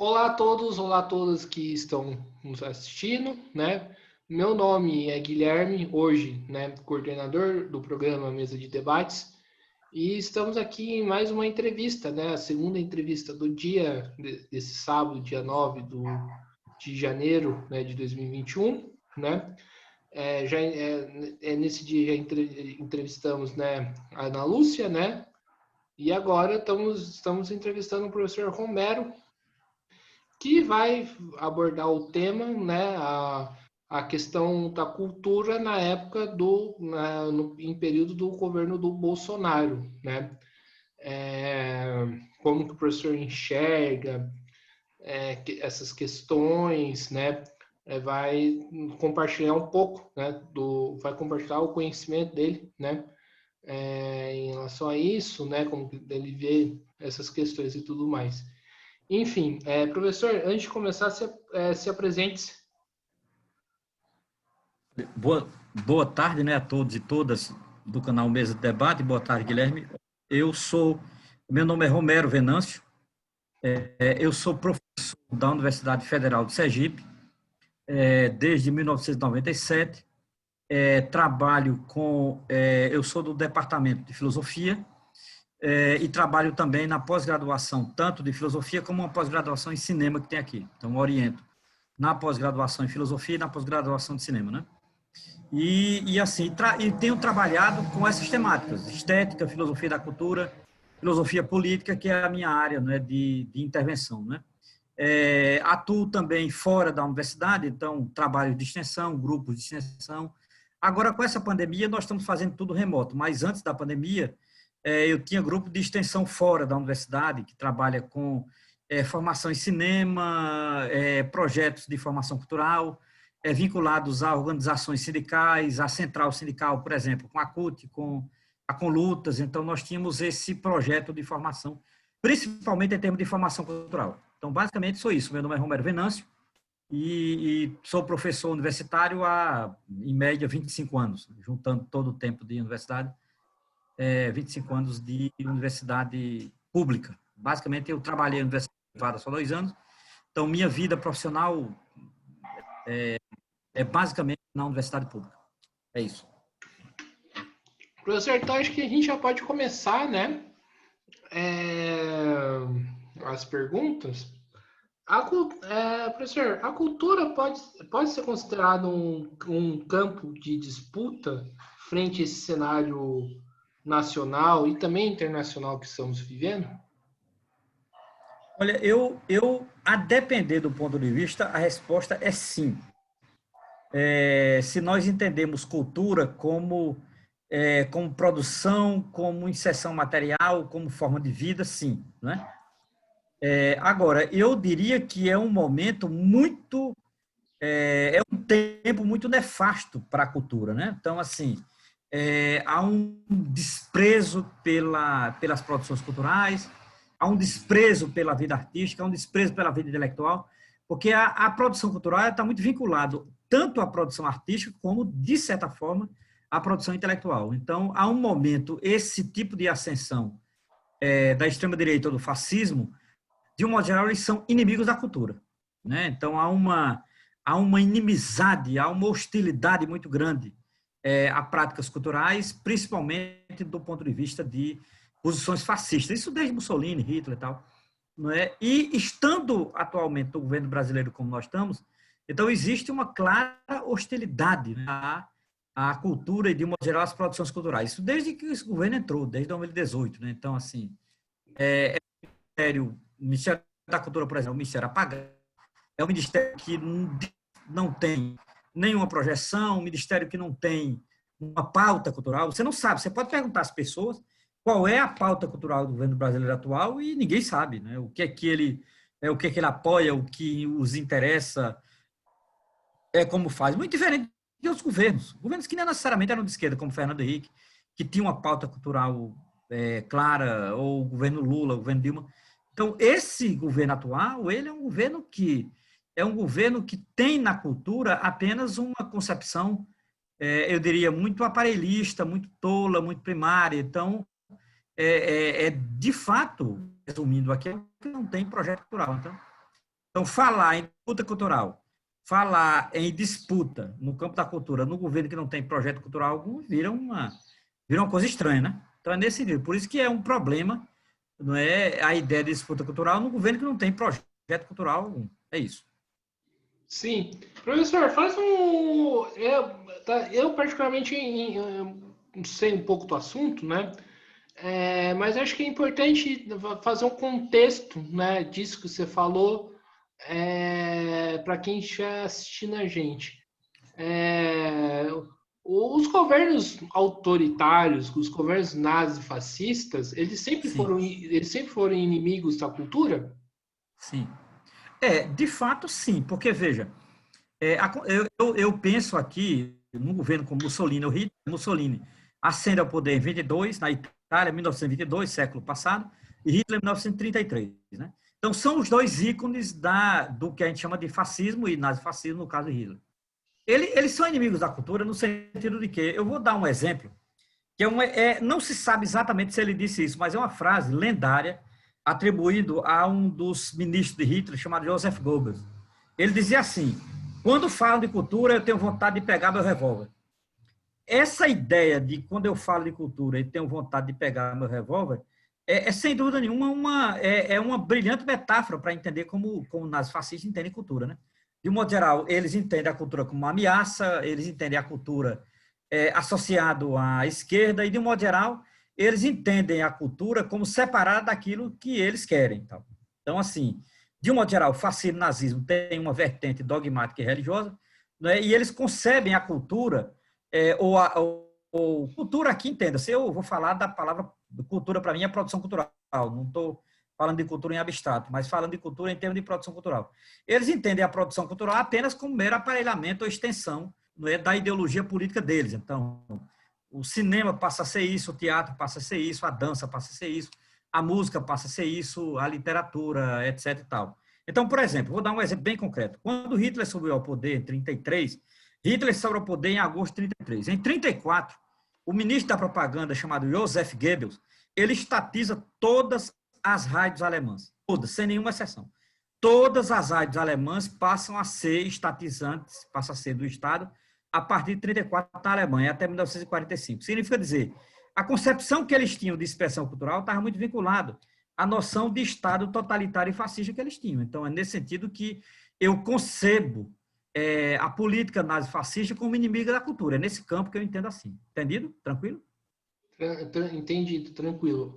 Olá a todos, olá a todas que estão nos assistindo, né? Meu nome é Guilherme, hoje, né, coordenador do programa Mesa de Debates, e estamos aqui em mais uma entrevista, né? A segunda entrevista do dia, desse sábado, dia 9 de janeiro, né, de 2021, né? Nesse dia já entrevistamos, né, a Ana Lúcia, né? E agora estamos entrevistando o professor Romero, que vai abordar o tema, né, a questão da cultura na época em período do governo do Bolsonaro, né? Como que o professor enxerga essas questões, né? Vai compartilhar um pouco, né? Vai compartilhar o conhecimento dele, né? Em relação a isso, né? Como ele vê essas questões e tudo mais. Enfim, professor, antes de começar, se apresente-se. Boa tarde, né, a todos e todas do canal Mesa de Debate. Boa tarde, Guilherme. Meu nome é Romero Venâncio, eu sou professor da Universidade Federal de Sergipe, desde 1997. Eu sou do Departamento de Filosofia, e trabalho também na pós-graduação, tanto de filosofia como uma pós-graduação em cinema que tem aqui. Então, oriento na pós-graduação em filosofia e na pós-graduação de cinema, né? E tenho trabalhado com essas temáticas: estética, filosofia da cultura, filosofia política, que é a minha área, né, de intervenção, né? Atuo também fora da universidade, então trabalho de extensão, grupos de extensão. Agora, com essa pandemia, nós estamos fazendo tudo remoto, mas antes da pandemia, eu tinha grupo de extensão fora da universidade, que trabalha com formação em cinema, projetos de formação cultural, vinculados a organizações sindicais, a central sindical, por exemplo, com a CUT, com a Conlutas. Então, nós tínhamos esse projeto de formação, principalmente em termos de formação cultural. Então, basicamente, sou isso. Meu nome é Romero Venâncio e sou professor universitário há, em média, 25 anos, juntando todo o tempo de universidade, 25 anos de universidade pública. Basicamente, eu trabalhei em universidade privada só 2 anos, então minha vida profissional é basicamente na universidade pública. É isso. Professor, então acho que a gente já pode começar, né? As perguntas. Professor, a cultura pode ser considerada um campo de disputa frente a esse cenário nacional e também internacional que estamos vivendo? Olha, a depender do ponto de vista, a resposta é sim. Se nós entendemos cultura como produção, como inserção material, como forma de vida, sim, né? Agora, eu diria que é um momento é um tempo muito nefasto para a cultura, né? Então, assim, há um desprezo pelas produções culturais, há um desprezo pela vida artística, há um desprezo pela vida intelectual, porque a produção cultural está muito vinculada tanto à produção artística como, de certa forma, à produção intelectual. Então, há um momento, esse tipo de ascensão da extrema-direita ou do fascismo, de um modo geral, eles são inimigos da cultura, né? Então, há uma inimizade, há uma hostilidade muito grande a práticas culturais, principalmente do ponto de vista de posições fascistas. Isso desde Mussolini, Hitler e tal. Não é? E estando atualmente no governo brasileiro como nós estamos, então existe uma clara hostilidade, né, à cultura e, de modo geral, às produções culturais. Isso desde que esse governo entrou, desde 2018. Né? Então, assim, o Ministério da Cultura, por exemplo, é um ministério apagado, é um ministério que não tem nenhuma projeção, um ministério que não tem uma pauta cultural. Você não sabe, você pode perguntar às pessoas qual é a pauta cultural do governo brasileiro atual e ninguém sabe, né? O que é que ele apoia, o que os interessa, como faz. Muito diferente de outros governos que não necessariamente eram de esquerda, como Fernando Henrique, que tinha uma pauta cultural clara, ou o governo Lula, o governo Dilma. Então, esse governo atual, ele é um governo que tem na cultura apenas uma concepção, eu diria, muito aparelhista, muito tola, muito primária. Então, de fato, resumindo aqui, que não tem projeto cultural. Então, Então, falar em disputa cultural, falar em disputa no campo da cultura, no governo que não tem projeto cultural algum, vira uma coisa estranha, né? Então, é nesse sentido. Por isso que é um problema, não é, a ideia de disputa cultural no governo que não tem projeto cultural algum. É isso. Sim. Professor, faz um. Eu particularmente sei um pouco do assunto, né? Mas acho que é importante fazer um contexto, né, disso que você falou, para quem estiver assistindo a gente. É, os governos autoritários, os governos nazifascistas, Sim, eles sempre foram inimigos da cultura? sim. De fato, sim, porque, veja, eu penso aqui no governo como Mussolini, o Hitler, Mussolini ascende ao poder em 22, na Itália, 1922, século passado, e Hitler em 1933, né? Então, são os dois ícones do que a gente chama de fascismo e nazifascismo, no caso de Hitler. Eles são inimigos da cultura no sentido de que, eu vou dar um exemplo, que não se sabe exatamente se ele disse isso, mas é uma frase lendária atribuído a um dos ministros de Hitler, chamado Joseph Goebbels. Ele dizia assim: quando falam de cultura, eu tenho vontade de pegar meu revólver. Essa ideia de quando eu falo de cultura e tenho vontade de pegar meu revólver sem dúvida nenhuma uma brilhante metáfora para entender como os nazifascistas entendem cultura, né? De um modo geral, eles entendem a cultura como uma ameaça, eles entendem a cultura associado à esquerda, e, de um modo geral, eles entendem a cultura como separada daquilo que eles querem. Então, assim, de um modo geral, o fascismo e o nazismo tem uma vertente dogmática e religiosa, né, e eles concebem a cultura, ou cultura aqui, entenda-se, eu vou falar da palavra cultura, para mim, é produção cultural, não estou falando de cultura em abstrato, mas falando de cultura em termos de produção cultural. Eles entendem a produção cultural apenas como mero aparelhamento ou extensão, não é, da ideologia política deles. Então, o cinema passa a ser isso, o teatro passa a ser isso, a dança passa a ser isso, a música passa a ser isso, a literatura, etc. e tal. Então, por exemplo, vou dar um exemplo bem concreto. Quando Hitler subiu ao poder em 33, Hitler sobe ao poder em agosto de 33. Em 34, o ministro da propaganda, chamado Joseph Goebbels, ele estatiza todas as rádios alemãs, todas, sem nenhuma exceção. Todas as rádios alemãs passam a ser estatizantes, passam a ser do Estado, a partir de 34 na Alemanha, até 1945. Significa dizer, a concepção que eles tinham de expressão cultural estava muito vinculada à noção de Estado totalitário e fascista que eles tinham. Então, é nesse sentido que eu concebo a política nazifascista como inimiga da cultura. É nesse campo que eu entendo assim. Entendido? Tranquilo? Entendido, tranquilo.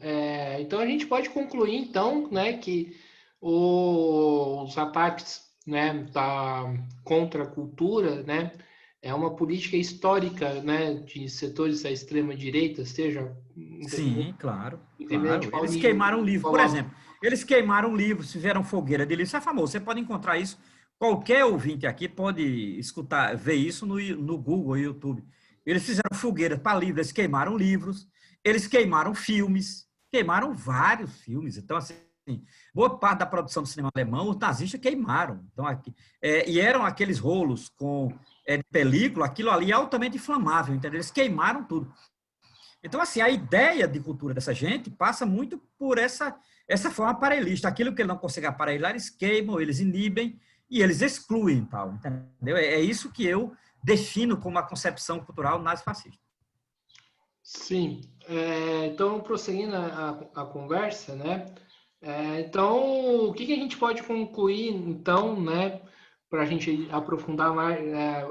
Então a gente pode concluir então, né, que os ataques, né, contra a cultura, né, é uma política histórica, né, de setores da extrema direita, seja Sim, claro, independente claro. qual Eles nível, queimaram livros, por qual. exemplo. Eles queimaram livros, fizeram fogueira de livros. Isso é famoso. Você pode encontrar isso. Qualquer ouvinte aqui pode escutar, ver isso no Google, YouTube. Eles fizeram fogueira para livros, eles queimaram livros, eles queimaram filmes, queimaram vários filmes. Então, assim, boa parte da produção do cinema alemão, os nazistas queimaram. Então, e eram aqueles rolos de película, aquilo ali é altamente inflamável, entendeu? Eles queimaram tudo. Então, assim, a ideia de cultura dessa gente passa muito por essa forma aparelhista. Aquilo que ele não consegue aparelhar, eles queimam, eles inibem e eles excluem, tal, entendeu? É isso que eu defino como a concepção cultural nazifascista. Sim. Então, prosseguindo a conversa, né? Então, o que a gente pode concluir, então, né, para a gente aprofundar mais,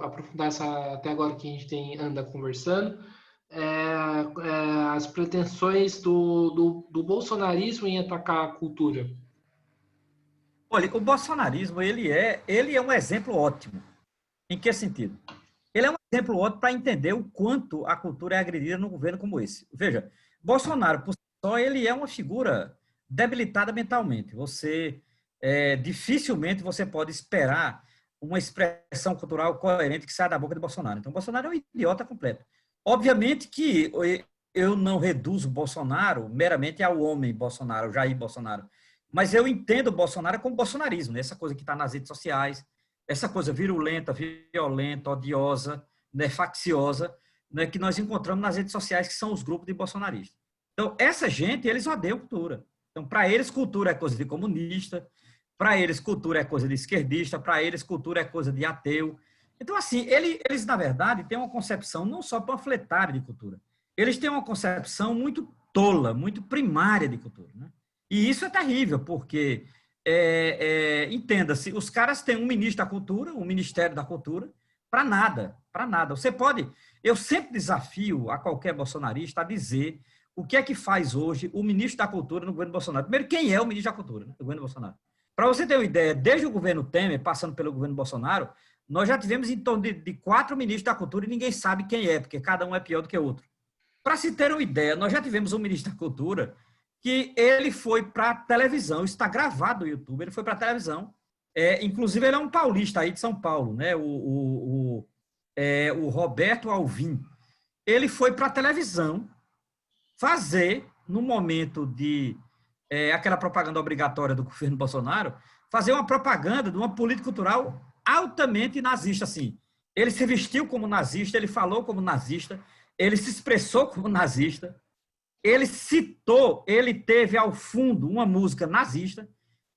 aprofundar até agora que a gente anda conversando, as pretensões do bolsonarismo em atacar a cultura. Olha, o bolsonarismo, ele é um exemplo ótimo. Em que sentido? Ele é um exemplo ótimo para entender o quanto a cultura é agredida num governo como esse. Veja, Bolsonaro, por si só, ele é uma figura debilitada mentalmente. Dificilmente você pode esperar uma expressão cultural coerente que saia da boca de Bolsonaro. Então, Bolsonaro é um idiota completo. Obviamente que eu não reduzo Bolsonaro meramente ao homem Bolsonaro, Jair Bolsonaro, mas eu entendo o Bolsonaro como bolsonarismo, né? Essa coisa que está nas redes sociais, essa coisa virulenta, violenta, odiosa, né, facciosa, né, que nós encontramos nas redes sociais, que são os grupos de bolsonaristas. Então, essa gente, eles odeiam cultura. Então, para eles, cultura é coisa de comunista, Para eles, cultura é coisa de esquerdista, para eles, cultura é coisa de ateu. Então, assim, eles, na verdade, têm uma concepção não só panfletária de cultura, eles têm uma concepção muito tola, muito primária de cultura, né? E isso é terrível, porque, entenda-se, os caras têm um ministro da cultura, um Ministério da Cultura, para nada, para nada. Você pode... Eu sempre desafio a qualquer bolsonarista a dizer o que é que faz hoje o ministro da Cultura no governo Bolsonaro. Primeiro, quem é o ministro da Cultura, né, do governo Bolsonaro? Para você ter uma ideia, desde o governo Temer, passando pelo governo Bolsonaro, nós já tivemos em torno de 4 ministros da Cultura e ninguém sabe quem é, porque cada um é pior do que o outro. Para se ter uma ideia, nós já tivemos um ministro da Cultura que ele foi para a televisão, isso está gravado no YouTube, ele foi para a televisão, inclusive ele é um paulista aí de São Paulo, né? O Roberto Alvim. Ele foi para a televisão fazer, no momento de aquela propaganda obrigatória do governo Bolsonaro, fazer uma propaganda de uma política cultural altamente nazista, assim. Ele se vestiu como nazista, ele falou como nazista, ele se expressou como nazista, ele citou, ele teve ao fundo uma música nazista,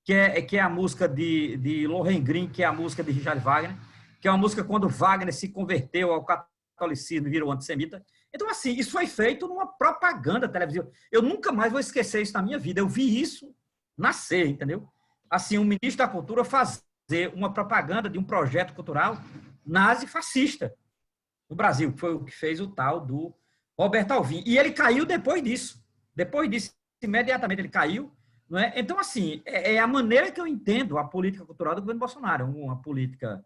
que é a música de Lohengrin, que é a música de Richard Wagner, que é uma música quando Wagner se converteu ao catolicismo e virou antissemita. Então, assim, isso foi feito numa propaganda televisiva. Eu nunca mais vou esquecer isso na minha vida. Eu vi isso nascer, entendeu? Assim, um ministro da Cultura fazer uma propaganda de um projeto cultural nazi-fascista no Brasil, que foi o que fez o tal do Roberto Alvim. E ele caiu depois disso. Depois disso, imediatamente ele caiu. Não é? Então, assim, é a maneira que eu entendo a política cultural do governo Bolsonaro. Uma política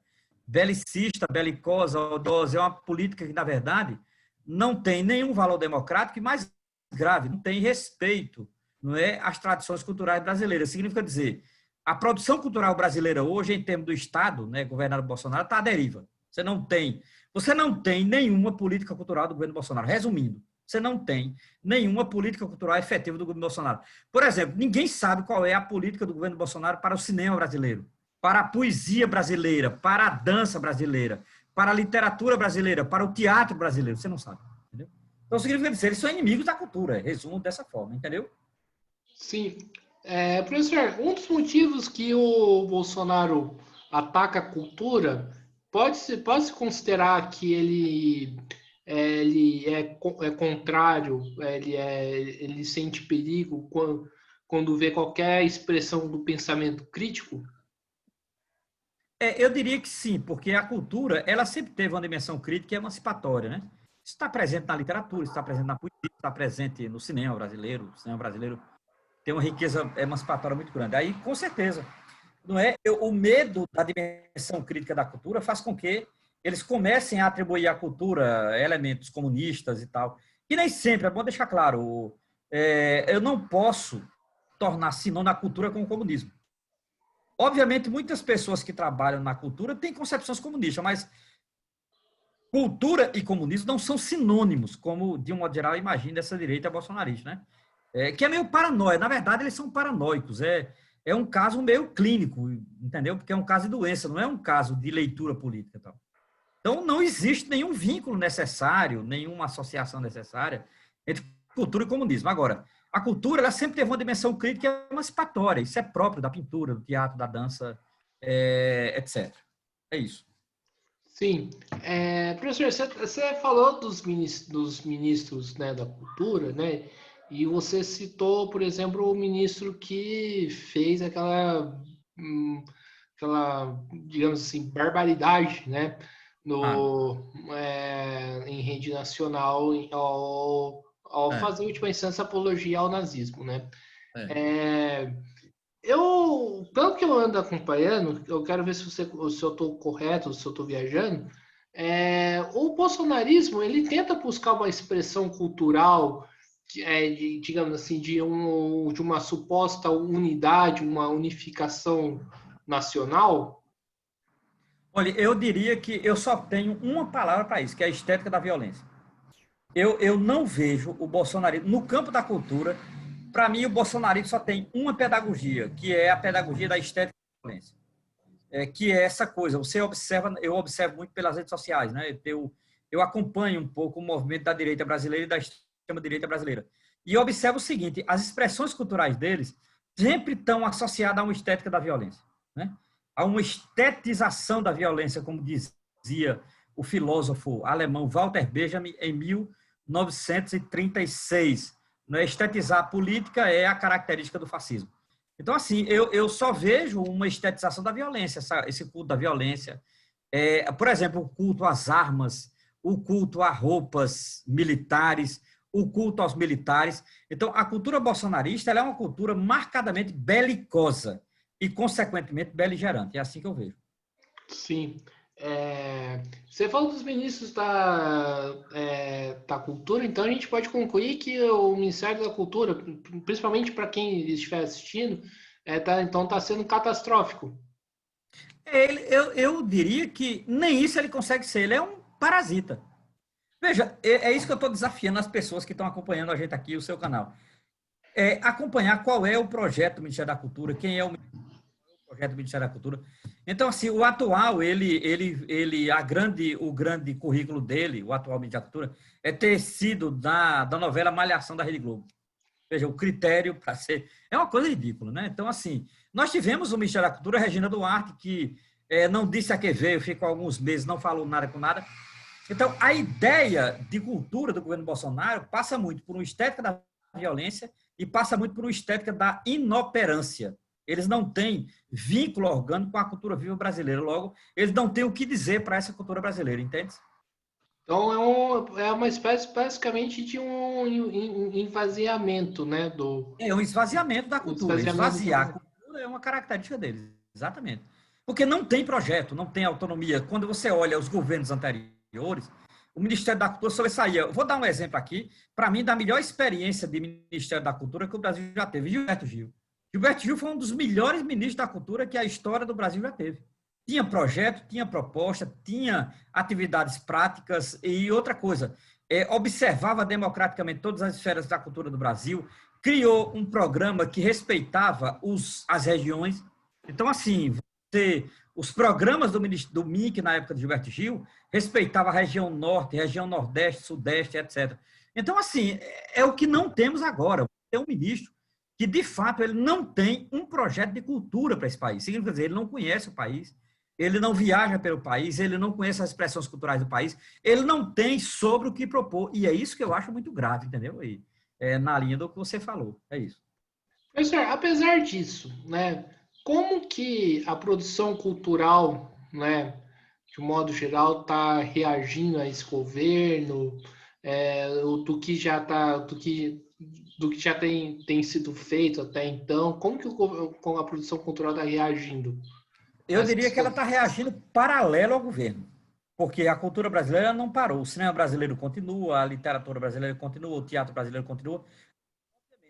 belicista, belicosa, odiosa. É uma política que, na verdade, não tem nenhum valor democrático e, mais grave, não tem respeito, não é, às tradições culturais brasileiras. Significa dizer, a produção cultural brasileira hoje, em termos do Estado, né, governado por Bolsonaro, está à deriva. Você não tem nenhuma política cultural do governo Bolsonaro. Resumindo, você não tem nenhuma política cultural efetiva do governo Bolsonaro. Por exemplo, ninguém sabe qual é a política do governo Bolsonaro para o cinema brasileiro, para a poesia brasileira, para a dança brasileira, para a literatura brasileira, para o teatro brasileiro. Você não sabe, entendeu? Então, significa dizer, eles são inimigos da cultura. Resumo dessa forma, entendeu? Sim. Professor, um dos motivos que o Bolsonaro ataca a cultura pode-se considerar que ele é contrário, ele sente perigo quando vê qualquer expressão do pensamento crítico? Eu diria que sim, porque a cultura, ela sempre teve uma dimensão crítica e emancipatória, né? Isso está presente na literatura, isso está presente na poesia, está presente no cinema brasileiro. O cinema brasileiro tem uma riqueza emancipatória muito grande. Aí, com certeza, não é? O medo da dimensão crítica da cultura faz com que eles comecem a atribuir à cultura elementos comunistas e tal. E nem sempre, é bom deixar claro, eu não posso tornar sinônimo a cultura com o comunismo. Obviamente, muitas pessoas que trabalham na cultura têm concepções comunistas, mas cultura e comunismo não são sinônimos, como, de um modo geral, imagina essa direita bolsonarista, né? Que é meio paranoia. Na verdade, eles são paranoicos. É um caso meio clínico, entendeu? Porque é um caso de doença, não é um caso de leitura política. Tal. Então, não existe nenhum vínculo necessário, nenhuma associação necessária entre cultura e comunismo. Agora, a cultura, ela sempre teve uma dimensão crítica e emancipatória. Isso é próprio da pintura, do teatro, da dança, etc. É isso. Sim. Professor, você falou dos ministros, né, da cultura, né? E você citou, por exemplo, o ministro que fez aquela, digamos assim, barbaridade, né? Em rede nacional ao fazer, em última instância, apologia ao nazismo, né? Pelo que eu ando acompanhando, eu quero ver se eu estou correto, se eu estou viajando. O bolsonarismo, ele tenta buscar uma expressão cultural, digamos assim, de uma suposta unidade, uma unificação nacional. Olha, eu diria que eu só tenho uma palavra para isso, que é a estética da violência. Eu não vejo o bolsonarismo no campo da cultura. Para mim, o bolsonarismo só tem uma pedagogia, que é a pedagogia da estética da violência. Que é essa coisa. Eu observo muito pelas redes sociais, né? Eu acompanho um pouco o movimento da direita brasileira e da extrema-direita brasileira. E eu observo o seguinte: as expressões culturais deles sempre estão associadas a uma estética da violência, né? A uma estetização da violência, como dizia o filósofo alemão Walter Benjamin em 1936. Né? Estetizar a política é a característica do fascismo. Então, assim, eu só vejo uma estetização da violência, esse culto da violência. Por exemplo, o culto às armas, o culto a roupas militares, o culto aos militares. Então, a cultura bolsonarista ela é uma cultura marcadamente belicosa e, consequentemente, beligerante. É assim que eu vejo. Sim. Você falou dos ministros da cultura, então a gente pode concluir que o Ministério da Cultura, principalmente para quem estiver assistindo, então está sendo catastrófico. Eu diria que nem isso ele consegue ser, ele é um parasita. Veja, é isso que eu estou desafiando as pessoas que estão acompanhando a gente aqui, o seu canal. Acompanhar qual é o projeto do Ministério da Cultura, quem é o projeto do Ministério da Cultura. Então, assim, o atual, o grande currículo dele, o atual Ministério da Cultura, é ter sido da novela Malhação da Rede Globo. Veja, o critério para ser... É uma coisa ridícula, né? Então, assim, nós tivemos o Ministério da Cultura, Regina Duarte, que não disse a que veio, ficou alguns meses, não falou nada com nada. Então, a ideia de cultura do governo Bolsonaro passa muito por uma estética da violência e passa muito por uma estética da inoperância. Eles não têm vínculo orgânico com a cultura viva brasileira. Logo, eles não têm o que dizer para essa cultura brasileira, entende? Então, é uma espécie, basicamente, de um esvaziamento, né? É um esvaziamento da cultura. Esvaziar a cultura é uma característica deles, exatamente. Porque não tem projeto, não tem autonomia. Quando você olha os governos anteriores, o Ministério da Cultura sobressaía. Vou dar um exemplo aqui, para mim, da melhor experiência de Ministério da Cultura que o Brasil já teve, Gilberto Gil. Gilberto Gil foi um dos melhores ministros da cultura que a história do Brasil já teve. Tinha projeto, tinha proposta, tinha atividades práticas e outra coisa, observava democraticamente todas as esferas da cultura do Brasil, criou um programa que respeitava as regiões. Então, assim, os programas do MIC na época de Gilberto Gil respeitava a região norte, região nordeste, sudeste, etc. Então, assim, é o que não temos agora. Tem um ministro que, de fato, ele não tem um projeto de cultura para esse país. Significa dizer, ele não conhece o país, ele não viaja pelo país, ele não conhece as expressões culturais do país, ele não tem sobre o que propor. E é isso que eu acho muito grave, entendeu? E, na linha do que você falou. É isso. Professor, apesar disso, né, como que a produção cultural, né, de um modo geral, está reagindo a esse governo, do que já tem sido feito até então? Como que a produção cultural está reagindo? Eu diria que ela está reagindo paralelo ao governo, porque a cultura brasileira não parou. O cinema brasileiro continua, a literatura brasileira continua, o teatro brasileiro continua,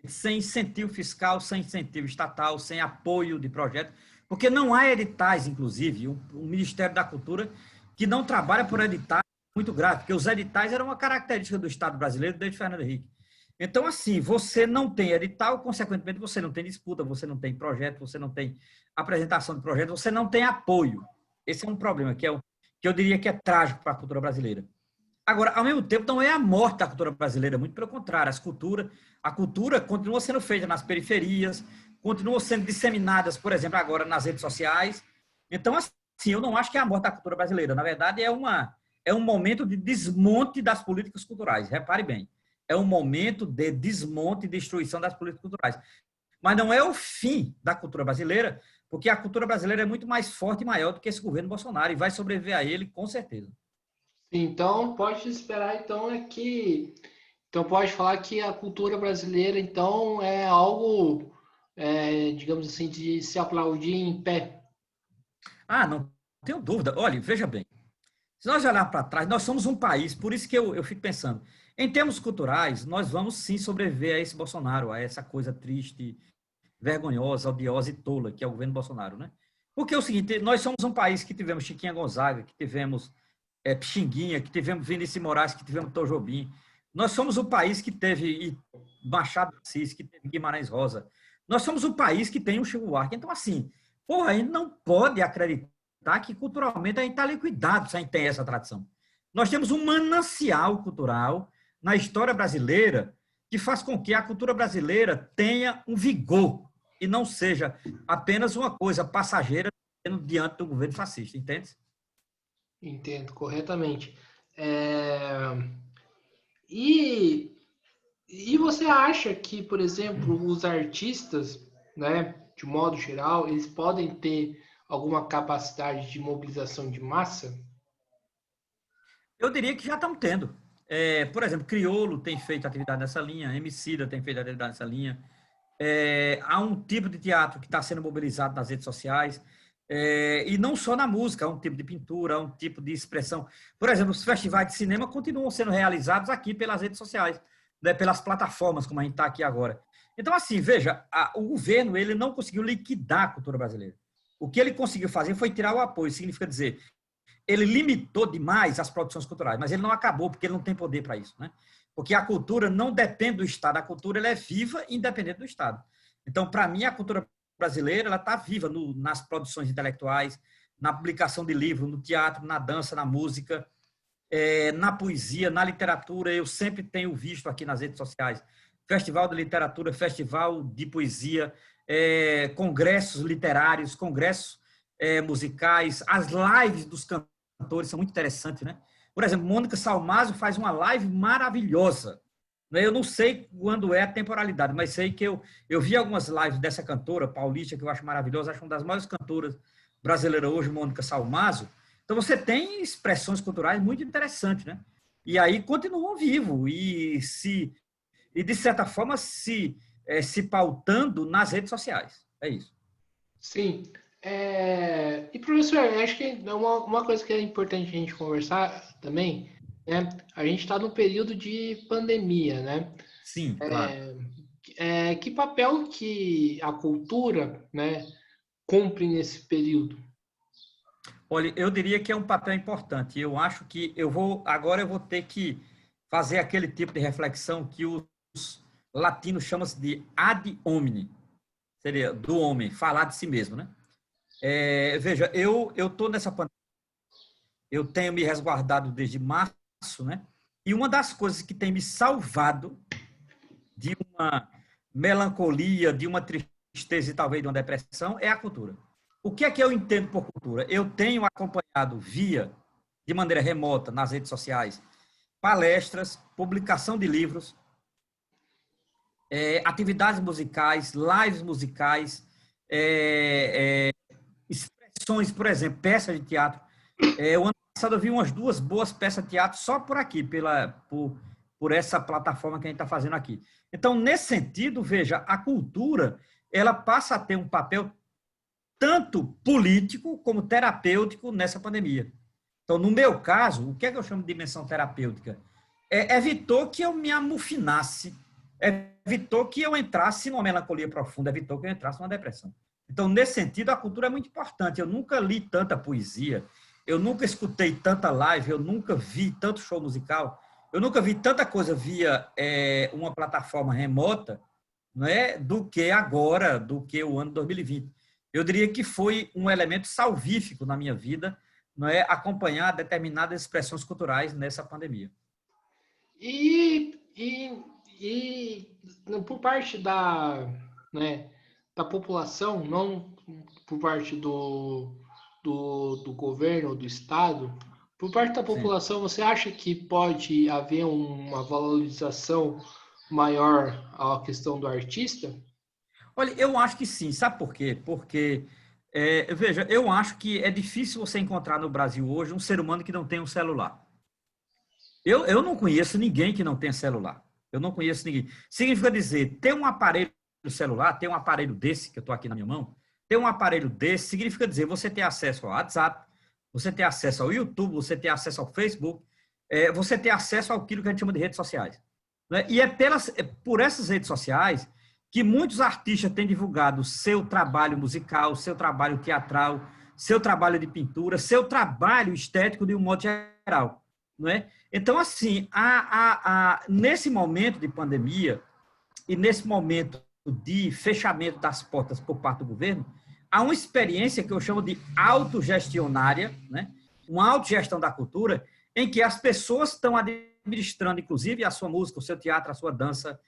sem incentivo fiscal, sem incentivo estatal, sem apoio de projeto, porque não há editais, inclusive, o Ministério da Cultura, que não trabalha por editais, muito grave, porque os editais eram uma característica do Estado brasileiro desde Fernando Henrique. Então, assim, você não tem edital, consequentemente, você não tem disputa, você não tem projeto, você não tem apresentação de projeto, você não tem apoio. Esse é um problema que eu diria que é trágico para a cultura brasileira. Agora, ao mesmo tempo, não é a morte da cultura brasileira, muito pelo contrário, a cultura continua sendo feita nas periferias, continua sendo disseminadas, por exemplo, agora nas redes sociais. Então, assim, eu não acho que é a morte da cultura brasileira. Na verdade, é um momento de desmonte das políticas culturais. Repare bem, é um momento de desmonte e destruição das políticas culturais. Mas não é o fim da cultura brasileira, porque a cultura brasileira é muito mais forte e maior do que esse governo Bolsonaro e vai sobreviver a ele com certeza. Então, pode esperar, então pode falar que a cultura brasileira, então, é algo, digamos assim, de se aplaudir em pé. Não tenho dúvida. Olha, veja bem, se nós olharmos para trás, nós somos um país, por isso que eu fico pensando, em termos culturais, nós vamos sim sobreviver a esse Bolsonaro, a essa coisa triste, vergonhosa, odiosa e tola, que é o governo Bolsonaro, né? Porque é o seguinte, nós somos um país que tivemos Chiquinha Gonzaga, que tivemos Pixinguinha, que tivemos Vinícius Moraes, que tivemos Tom Jobim. Nós somos um país que teve Machado de Assis, que teve Guimarães Rosa. Nós somos um país que tem o Chico Buarque. Então, assim, a gente não pode acreditar que culturalmente a gente está liquidado se a gente tem essa tradição. Nós temos um manancial cultural na história brasileira que faz com que a cultura brasileira tenha um vigor e não seja apenas uma coisa passageira diante do governo fascista, entende? Entendo corretamente. E, e você acha que, por exemplo, os artistas, né, de modo geral, eles podem ter alguma capacidade de mobilização de massa? Eu diria que já estão tendo. Por exemplo, Criolo tem feito atividade nessa linha, Emicida tem feito atividade nessa linha. Há um tipo de teatro que está sendo mobilizado nas redes sociais, e não só na música, há um tipo de pintura, há um tipo de expressão. Por exemplo, os festivais de cinema continuam sendo realizados aqui pelas redes sociais, né, pelas plataformas, como a gente está aqui agora. Então, assim, veja, o governo ele não conseguiu liquidar a cultura brasileira. O que ele conseguiu fazer foi tirar o apoio, significa dizer, ele limitou demais as produções culturais, mas ele não acabou, porque ele não tem poder para isso, né? Porque a cultura não depende do Estado, a cultura ela é viva independente do Estado. Então, para mim, a cultura brasileira ela está viva nas produções intelectuais, na publicação de livros, no teatro, na dança, na música, na poesia, na literatura. Eu sempre tenho visto aqui nas redes sociais festival de literatura, festival de poesia, congressos literários, congressos musicais, as lives dos cantores são muito interessantes, né? Por exemplo, Mônica Salmazo faz uma live maravilhosa. Eu não sei quando é a temporalidade, mas sei que eu vi algumas lives dessa cantora paulista, que eu acho maravilhosa, acho uma das maiores cantoras brasileiras hoje, Mônica Salmazo. Então, você tem expressões culturais muito interessantes, né? E aí continuam vivos e de certa forma, se pautando nas redes sociais. É isso. Sim. E, professor, acho que é uma coisa que é importante a gente conversar também, né? A gente está no período de pandemia, né? Sim, claro. Que papel que a cultura, né, cumpre nesse período? Olha, eu diria que é um papel importante. Eu acho que agora eu vou ter que fazer aquele tipo de reflexão que os latinos chamam de ad hominem, seria do homem, falar de si mesmo, né? Veja, eu estou nessa pandemia, eu tenho me resguardado desde março, né? E uma das coisas que tem me salvado de uma melancolia, de uma tristeza e talvez de uma depressão é a cultura. O que é que eu entendo por cultura? Eu tenho acompanhado de maneira remota, nas redes sociais, palestras, publicação de livros, atividades musicais, lives musicais, expressões, por exemplo, peças de teatro. O ano passado eu vi umas 2 boas peças de teatro só por aqui, por essa plataforma que a gente está fazendo aqui. Então, nesse sentido, veja, a cultura ela passa a ter um papel tanto político como terapêutico nessa pandemia. Então, no meu caso, o que é que eu chamo de dimensão terapêutica? Evitou que eu me amufinasse, evitou que eu entrasse numa melancolia profunda, evitou que eu entrasse numa depressão. Então, nesse sentido, a cultura é muito importante. Eu nunca li tanta poesia, eu nunca escutei tanta live, eu nunca vi tanto show musical, eu nunca vi tanta coisa via uma plataforma remota, não é, do que agora, do que o ano 2020. Eu diria que foi um elemento salvífico na minha vida, não é, acompanhar determinadas expressões culturais nessa pandemia. E por parte né, da população, não por parte do governo ou do Estado, por parte da Sim. população, você acha que pode haver uma valorização maior à questão do artista? Olha, eu acho que sim. Sabe por quê? Porque, veja, eu acho que é difícil você encontrar no Brasil hoje um ser humano que não tenha um celular. Eu não conheço ninguém que não tenha celular. Eu não conheço ninguém. Significa dizer, ter um aparelho celular, ter um aparelho desse, que eu estou aqui na minha mão, ter um aparelho desse significa dizer você ter acesso ao WhatsApp, você ter acesso ao YouTube, você ter acesso ao Facebook, você ter acesso àquilo que a gente chama de redes sociais. Né? E por essas redes sociais que muitos artistas têm divulgado seu trabalho musical, seu trabalho teatral, seu trabalho de pintura, seu trabalho estético de um modo geral. Não é? Então, assim, nesse momento de pandemia e nesse momento de fechamento das portas por parte do governo, há uma experiência que eu chamo de autogestionária, né? Uma autogestão da cultura, em que as pessoas estão administrando, inclusive, a sua música, o seu teatro, a sua dança,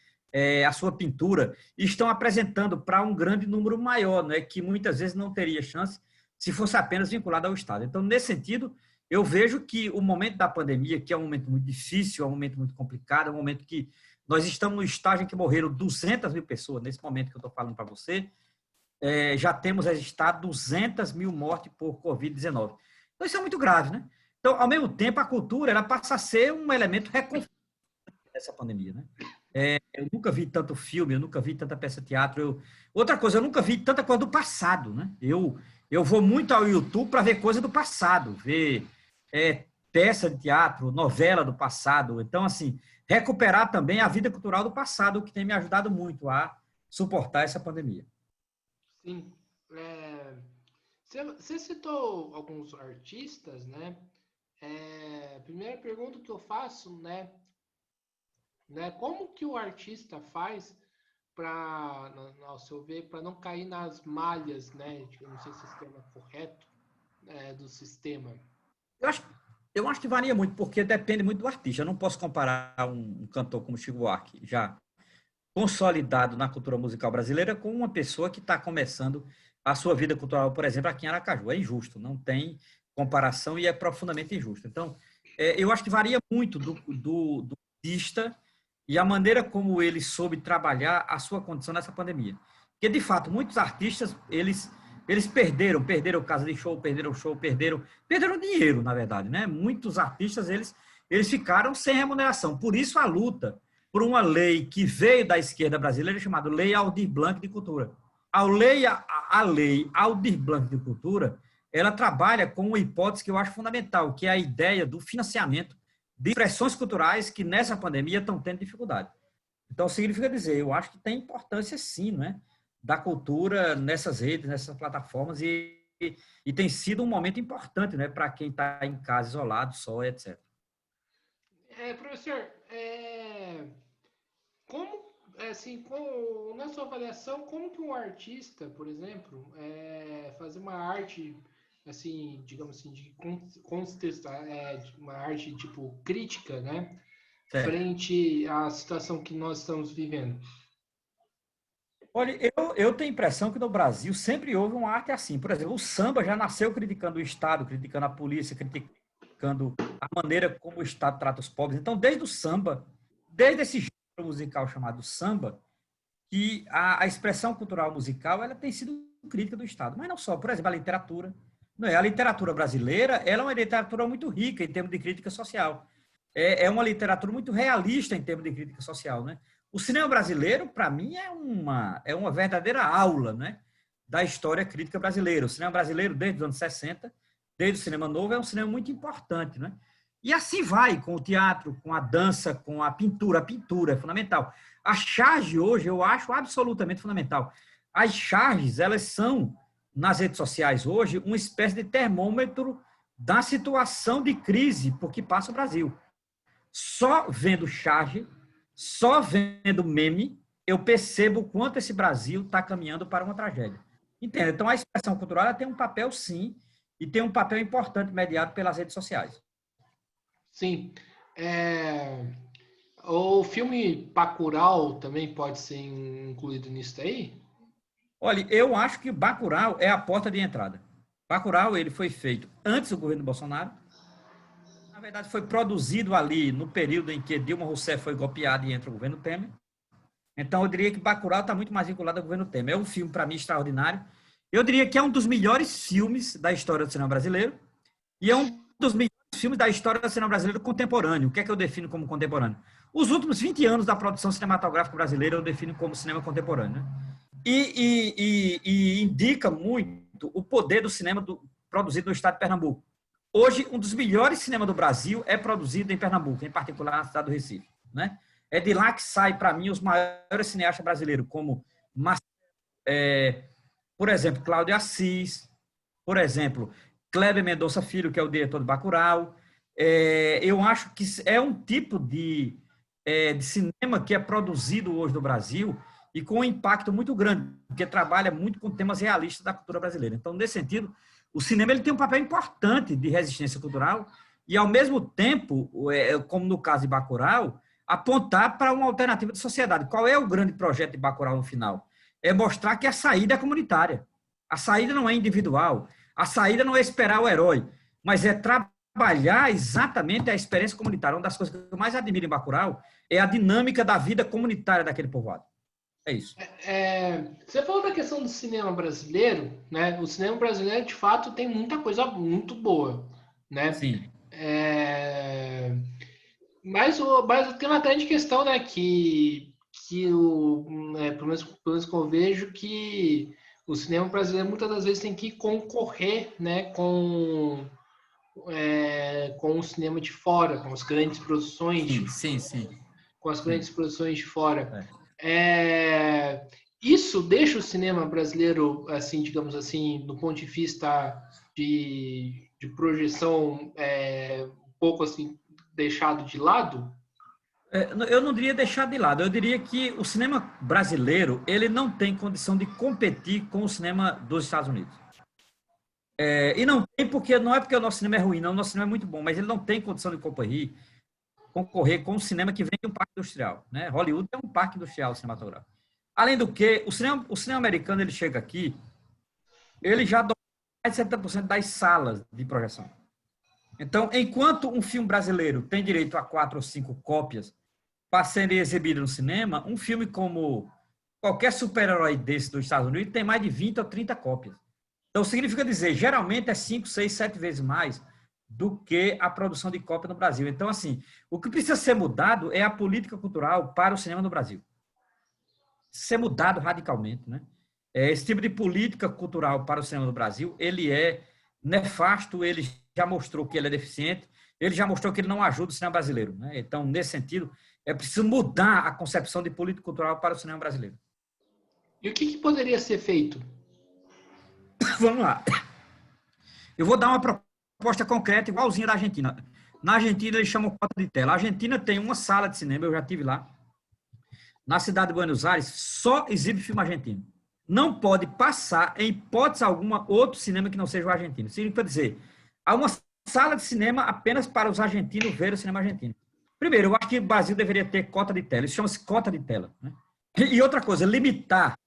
a sua pintura, e estão apresentando para um grande número maior, né, que muitas vezes não teria chance se fosse apenas vinculado ao Estado. Então, nesse sentido, eu vejo que o momento da pandemia, que é um momento muito difícil, é um momento muito complicado, é um momento que nós estamos no estágio em que morreram 200 mil pessoas, nesse momento que eu estou falando para você, já temos registrado 200 mil mortes por Covid-19. Então, isso é muito grave, né? Então, ao mesmo tempo, a cultura ela passa a ser um elemento reconfortante dessa pandemia, né? Eu nunca vi tanto filme, eu nunca vi tanta peça de teatro. Outra coisa, eu nunca vi tanta coisa do passado, né? Eu vou muito ao YouTube para ver coisa do passado, ver peça de teatro, novela do passado. Então, assim, recuperar também a vida cultural do passado, que tem me ajudado muito a suportar essa pandemia. Sim. Você citou alguns artistas, né? Primeira pergunta que eu faço, né? Como que o artista faz para, ao seu ver, para não cair nas malhas, né? Eu não sei se esse termo é correto, do sistema. Eu acho que varia muito, porque depende muito do artista. Eu não posso comparar um cantor como Chico Buarque, já consolidado na cultura musical brasileira, com uma pessoa que está começando a sua vida cultural, por exemplo, aqui em Aracaju. É injusto, não tem comparação e é profundamente injusto. Então, eu acho que varia muito do artista e a maneira como ele soube trabalhar a sua condição nessa pandemia. Porque, de fato, muitos artistas, eles perderam casa de show, perderam dinheiro, na verdade, né? Muitos artistas, eles ficaram sem remuneração. Por isso, a luta por uma lei que veio da esquerda brasileira, chamada Lei Aldir Blanc de Cultura. A lei Aldir Blanc de Cultura, ela trabalha com uma hipótese que eu acho fundamental, que é a ideia do financiamento de expressões culturais que nessa pandemia estão tendo dificuldade. Então, significa dizer, eu acho que tem importância sim, né, da cultura nessas redes, nessas plataformas, e tem sido um momento importante, né, para quem está em casa isolado, só, etc. Professor, na sua avaliação, como que um artista, por exemplo, fazer uma arte, assim, digamos assim, de contestar, uma arte tipo crítica, né, Certo. frente à situação que nós estamos vivendo? Olha, eu tenho a impressão que no Brasil sempre houve uma arte assim. Por exemplo, o samba já nasceu criticando o Estado, criticando a polícia, criticando a maneira como o Estado trata os pobres. Então, desde o samba, desde esse gênero musical chamado samba, que a expressão cultural musical ela tem sido crítica do Estado. Mas não só, por exemplo, a literatura. Não é? A literatura brasileira ela é uma literatura muito rica em termos de crítica social. É uma literatura muito realista em termos de crítica social, né? O cinema brasileiro, para mim, é uma verdadeira aula, né, da história crítica brasileira. O cinema brasileiro, desde os anos 60, desde o cinema novo, é um cinema muito importante, né? E assim vai com o teatro, com a dança, com a pintura. A pintura é fundamental. A charge hoje eu acho absolutamente fundamental. As charges, elas são, nas redes sociais hoje, uma espécie de termômetro da situação de crise por que passa o Brasil. Só vendo charge, só vendo meme, eu percebo o quanto esse Brasil está caminhando para uma tragédia. Entende? Então, a expressão cultural ela tem um papel, sim, e tem um papel importante mediado pelas redes sociais. Sim. O filme Bacurau também pode ser incluído nisso aí? Olha, eu acho que Bacurau é a porta de entrada. Bacurau ele foi feito antes do governo Bolsonaro. Na verdade, foi produzido ali no período em que Dilma Rousseff foi golpeada e entra o governo Temer. Então, eu diria que Bacurau está muito mais vinculado ao governo Temer. É um filme, para mim, extraordinário. Eu diria que é um dos melhores filmes da história do cinema brasileiro e é um dos melhores filmes da história do cinema brasileiro contemporâneo. O que é que eu defino como contemporâneo? Os últimos 20 anos da produção cinematográfica brasileira eu defino como cinema contemporâneo, né? E indica muito o poder do cinema produzido no estado de Pernambuco. Hoje, um dos melhores cinemas do Brasil é produzido em Pernambuco, em particular na cidade do Recife, né? É de lá que sai, para mim, os maiores cineastas brasileiros, como, por exemplo, Cláudio Assis, por exemplo, Kleber Mendonça Filho, que é o diretor de Bacurau. Eu acho que é um tipo de cinema que é produzido hoje no Brasil e com um impacto muito grande, porque trabalha muito com temas realistas da cultura brasileira. Então, nesse sentido, o cinema ele tem um papel importante de resistência cultural e, ao mesmo tempo, como no caso de Bacurau, apontar para uma alternativa de sociedade. Qual é o grande projeto de Bacurau no final? É mostrar que a saída é comunitária. A saída não é individual. A saída não é esperar o herói, mas é trabalhar exatamente a experiência comunitária. Uma das coisas que eu mais admiro em Bacurau é a dinâmica da vida comunitária daquele povoado. É isso. Você falou da questão do cinema brasileiro, né? O cinema brasileiro, de fato, tem muita coisa muito boa, né? Sim. Mas tem uma grande questão, né? Pelo menos que eu vejo, que o cinema brasileiro muitas das vezes tem que concorrer, né? Com o cinema de fora, com as grandes produções, Sim. com as grandes produções de fora. É. Isso deixa o cinema brasileiro, assim, digamos assim, do ponto de vista de projeção, um pouco assim deixado de lado? Eu não diria deixar de lado, eu diria que o cinema brasileiro ele não tem condição de competir com o cinema dos Estados Unidos. E não tem porque não é porque o nosso cinema é ruim, não, o nosso cinema é muito bom, mas ele não tem condição de concorrer com o cinema que vem de um parque industrial, né? Hollywood é um parque industrial cinematográfico. Além do que, o cinema americano ele chega aqui, ele já domina mais de 70% das salas de projeção. Então, enquanto um filme brasileiro tem direito a 4 ou 5 cópias para serem exibidas no cinema, um filme como qualquer super-herói desse dos Estados Unidos tem mais de 20 ou 30 cópias. Então, significa dizer, geralmente é 5, 6, 7 vezes mais do que a produção de cópia no Brasil. Então, assim, o que precisa ser mudado é a política cultural para o cinema no Brasil. Ser mudado radicalmente, né? Esse tipo de política cultural para o cinema no Brasil, ele é nefasto, ele já mostrou que ele é deficiente, ele já mostrou que ele não ajuda o cinema brasileiro, né? Então, nesse sentido, é preciso mudar a concepção de política cultural para o cinema brasileiro. E o que poderia ser feito? Vamos lá. Eu vou dar uma proposta concreta, igualzinha da Argentina. Na Argentina, eles chamam cota de tela. A Argentina tem uma sala de cinema, eu já estive lá, na cidade de Buenos Aires, só exibe filme argentino. Não pode passar, em hipótese alguma, outro cinema que não seja o argentino. Significa dizer, há uma sala de cinema apenas para os argentinos verem o cinema argentino. Primeiro, eu acho que o Brasil deveria ter cota de tela. Isso chama-se cota de tela, né? E outra coisa, limitar,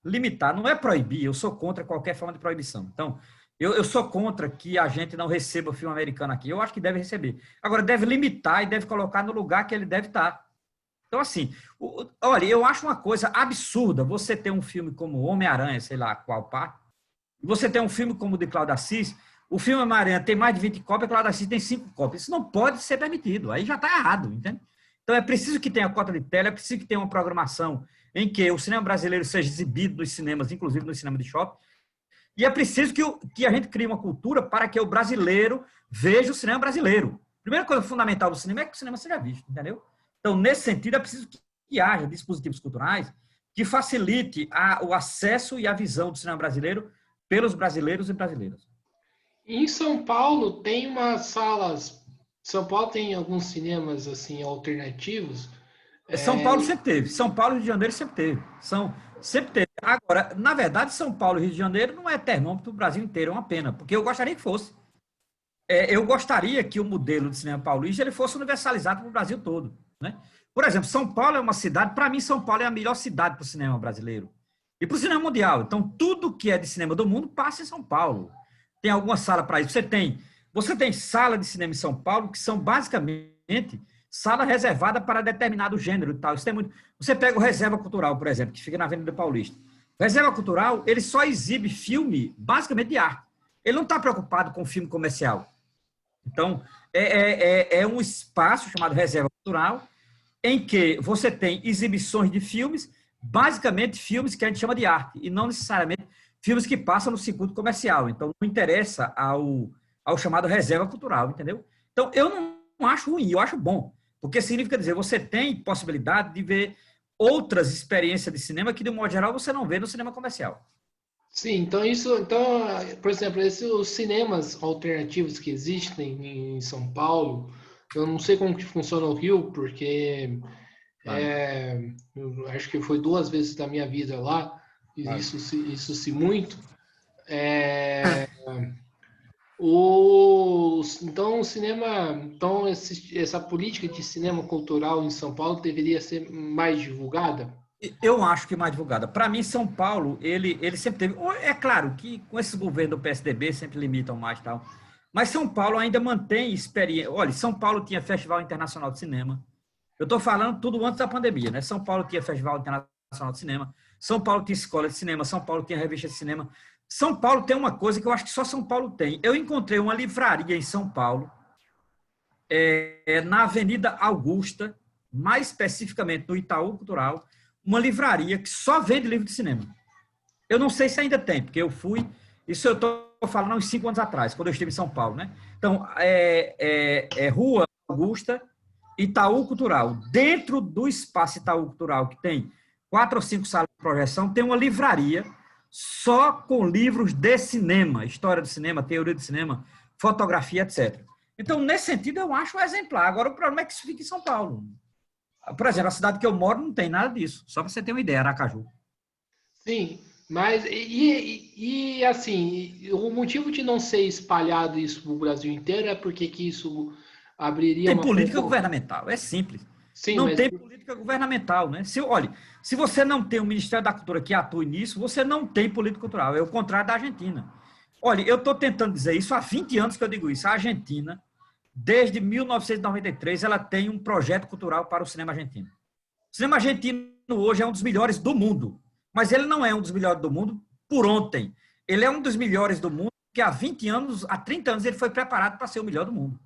não é proibir, eu sou contra qualquer forma de proibição. Então, eu sou contra que a gente não receba filme americano aqui. Eu acho que deve receber. Agora, deve limitar e deve colocar no lugar que ele deve estar. Então, assim, olha, eu acho uma coisa absurda você ter um filme como Homem-Aranha, sei lá qual parte, e você ter um filme como o de Cláudio Assis, o filme Homem-Aranha tem mais de 20 cópias, Cláudio Assis tem 5 cópias. Isso não pode ser permitido, aí já está errado, entende? Então, é preciso que tenha cota de tela, é preciso que tenha uma programação em que o cinema brasileiro seja exibido nos cinemas, inclusive no cinema de shopping, e é preciso que a gente crie uma cultura para que o brasileiro veja o cinema brasileiro. A primeira coisa fundamental do cinema é que o cinema seja visto, entendeu? Então, nesse sentido, é preciso que haja dispositivos culturais que facilite o acesso e a visão do cinema brasileiro pelos brasileiros e brasileiras. Em São Paulo tem umas salas. São Paulo tem alguns cinemas assim alternativos. São Paulo sempre teve. São Paulo e Rio de Janeiro sempre teve. Sempre teve. Agora, na verdade, São Paulo e Rio de Janeiro não é termômetro do Brasil inteiro, é uma pena, porque eu gostaria que fosse. Eu gostaria que o modelo de cinema paulista ele fosse universalizado para o Brasil todo, né? Por exemplo, São Paulo é uma cidade, para mim, São Paulo é a melhor cidade para o cinema brasileiro e para o cinema mundial. Então, tudo que é de cinema do mundo passa em São Paulo. Tem alguma sala para isso? Você tem sala de cinema em São Paulo que são basicamente sala reservada para determinado gênero e tal. Isso tem muito. Você pega o Reserva Cultural, por exemplo, que fica na Avenida Paulista. O Reserva Cultural, ele só exibe filme basicamente de arte. Ele não está preocupado com filme comercial. Então, é um espaço chamado Reserva Cultural, em que você tem exibições de filmes, basicamente filmes que a gente chama de arte, e não necessariamente filmes que passam no circuito comercial. Então, não interessa ao chamado Reserva Cultural, entendeu? Então, eu não acho ruim, eu acho bom, porque significa dizer, você tem possibilidade de ver outras experiências de cinema que, de um modo geral, você não vê no cinema comercial. Sim, então por exemplo, os cinemas alternativos que existem em São Paulo, eu não sei como que funciona o Rio, porque eu acho que foi 2 vezes da minha vida lá, isso se muito. então o cinema, então essa política de cinema cultural em São Paulo deveria ser mais divulgada? Eu acho que mais divulgada. Para mim, São Paulo, ele sempre teve. É claro que com esses governos do PSDB sempre limitam mais e tal. Mas São Paulo ainda mantém experiência. Olha, São Paulo tinha Festival Internacional de Cinema. Eu estou falando tudo antes da pandemia, né? São Paulo tinha Festival Internacional de Cinema. São Paulo tinha escola de cinema. São Paulo tinha revista de cinema. São Paulo tem uma coisa que eu acho que só São Paulo tem. Eu encontrei uma livraria em São Paulo, na Avenida Augusta, mais especificamente no Itaú Cultural, uma livraria que só vende livro de cinema. Eu não sei se ainda tem, porque eu fui, isso eu estou falando uns 5 anos atrás, quando eu estive em São Paulo, né? Então, Rua Augusta, Itaú Cultural. Dentro do espaço Itaú Cultural, que tem 4 ou 5 salas de projeção, tem uma livraria só com livros de cinema, história do cinema, teoria do cinema, fotografia, etc. Então, nesse sentido, eu acho exemplar. Agora, o problema é que isso fica em São Paulo. Por exemplo, a cidade que eu moro não tem nada disso. Só para você ter uma ideia, Aracaju. Sim, mas assim, o motivo de não ser espalhado isso para o Brasil inteiro é porque que isso abriria Tem uma política governamental, é simples. Sim, Não mas tem política governamental, né? Olha, se você não tem um Ministério da Cultura que atue nisso, você não tem política cultural. É o contrário da Argentina. Olha, eu estou tentando dizer isso há 20 anos que eu digo isso. A Argentina, desde 1993, ela tem um projeto cultural para o cinema argentino. O cinema argentino hoje é um dos melhores do mundo, mas ele não é um dos melhores do mundo por ontem. Ele é um dos melhores do mundo porque há 20 anos, há 30 anos, ele foi preparado para ser o melhor do mundo.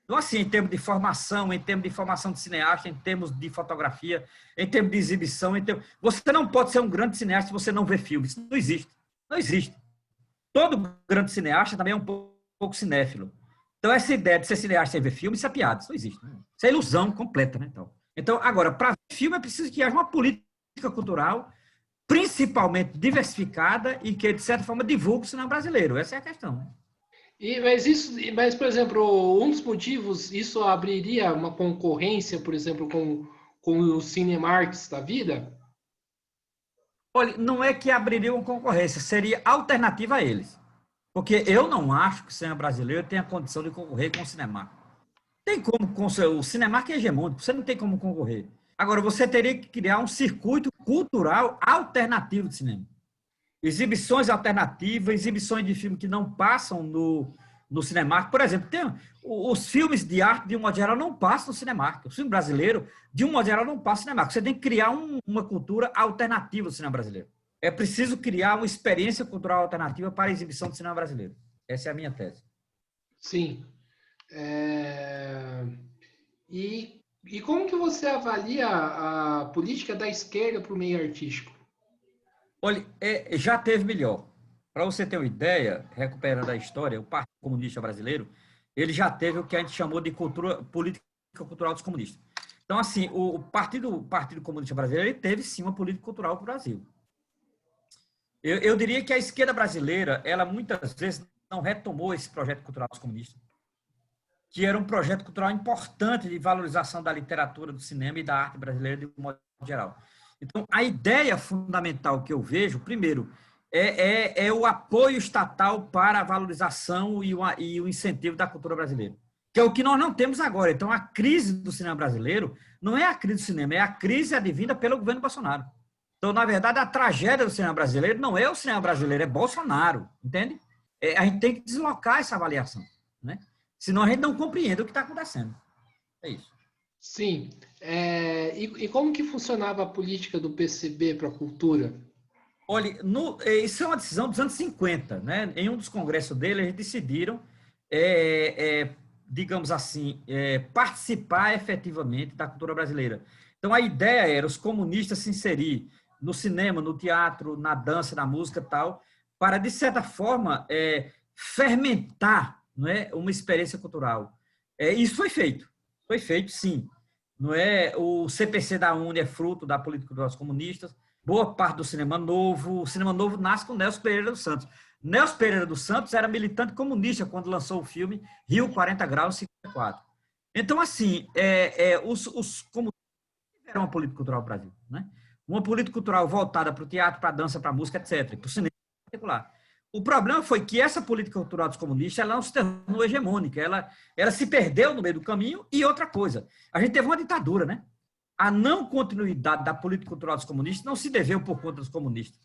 Então, assim, em termos de formação, em termos de formação de cineasta, em termos de fotografia, em termos de exibição, você não pode ser um grande cineasta se você não vê filmes. Isso não existe. Não existe. Todo grande cineasta também é um pouco cinéfilo. Então, essa ideia de ser cineasta sem ver filme, isso é piada, isso não existe. Isso é ilusão completa, né? Então agora, para ver filme é preciso que haja uma política cultural principalmente diversificada e que, de certa forma, divulgue o cinema brasileiro. Essa é a questão, né? Mas, por exemplo, um dos motivos, isso abriria uma concorrência, por exemplo, com os Cinemarks da vida? Olha, não é que abriria uma concorrência, seria alternativa a eles. Porque eu não acho que o cinema brasileiro tenha condição de concorrer com o Cinemark. Tem como, o Cinemark é hegemônico, você não tem como concorrer. Agora, você teria que criar um circuito cultural alternativo de cinema. Exibições alternativas, exibições de filmes que não passam no Cinemark. Por exemplo, os filmes de arte, de um modo geral, não passam no Cinemark. O filme brasileiro, de um modo geral, não passa no Cinemark. Você tem que criar uma cultura alternativa do cinema brasileiro. É preciso criar uma experiência cultural alternativa para a exibição do cinema brasileiro. Essa é a minha tese. Sim. E como que você avalia a política da esquerda para o meio artístico? Olha, já teve melhor. Para você ter uma ideia, recuperando a história, o Partido Comunista Brasileiro, ele já teve o que a gente chamou de política cultural dos comunistas. Então, assim, o Partido Comunista Brasileiro ele teve, sim, uma política cultural para o Brasil. Eu diria que a esquerda brasileira, ela muitas vezes não retomou esse projeto cultural dos comunistas, que era um projeto cultural importante de valorização da literatura, do cinema e da arte brasileira de um modo geral. Então, a ideia fundamental que eu vejo, primeiro, é o apoio estatal para a valorização e o incentivo da cultura brasileira, que é o que nós não temos agora. Então, a crise do cinema brasileiro não é a crise do cinema, é a crise advinda pelo governo Bolsonaro. Então, na verdade, a tragédia do cinema brasileiro não é o cinema brasileiro, é Bolsonaro, entende? A gente tem que deslocar essa avaliação, né? Senão a gente não compreende o que está acontecendo. É isso. Sim. E como que funcionava a política do PCB para a cultura? Olha, isso é uma decisão dos anos 50, né? Em um dos congressos dele, eles decidiram, digamos assim, participar efetivamente da cultura brasileira. Então, a ideia era os comunistas se inserir no cinema, no teatro, na dança, na música e tal, para, de certa forma, fermentar, não é, uma experiência cultural. Isso foi feito sim. Não é? O CPC da UNE é fruto da política dos comunistas. Boa parte do cinema novo, o cinema novo nasce com Nelson Pereira dos Santos. Nelson Pereira dos Santos era militante comunista quando lançou o filme Rio 40 Graus 54. Então, assim, os comunistas tiveram uma política cultural no Brasil, né? Uma política cultural voltada para o teatro, para a dança, para a música, etc., para o cinema em particular. O problema foi que essa política cultural dos comunistas ela não se tornou hegemônica, ela se perdeu no meio do caminho. E outra coisa, a gente teve uma ditadura, né? A não continuidade da política cultural dos comunistas não se deveu por conta dos comunistas.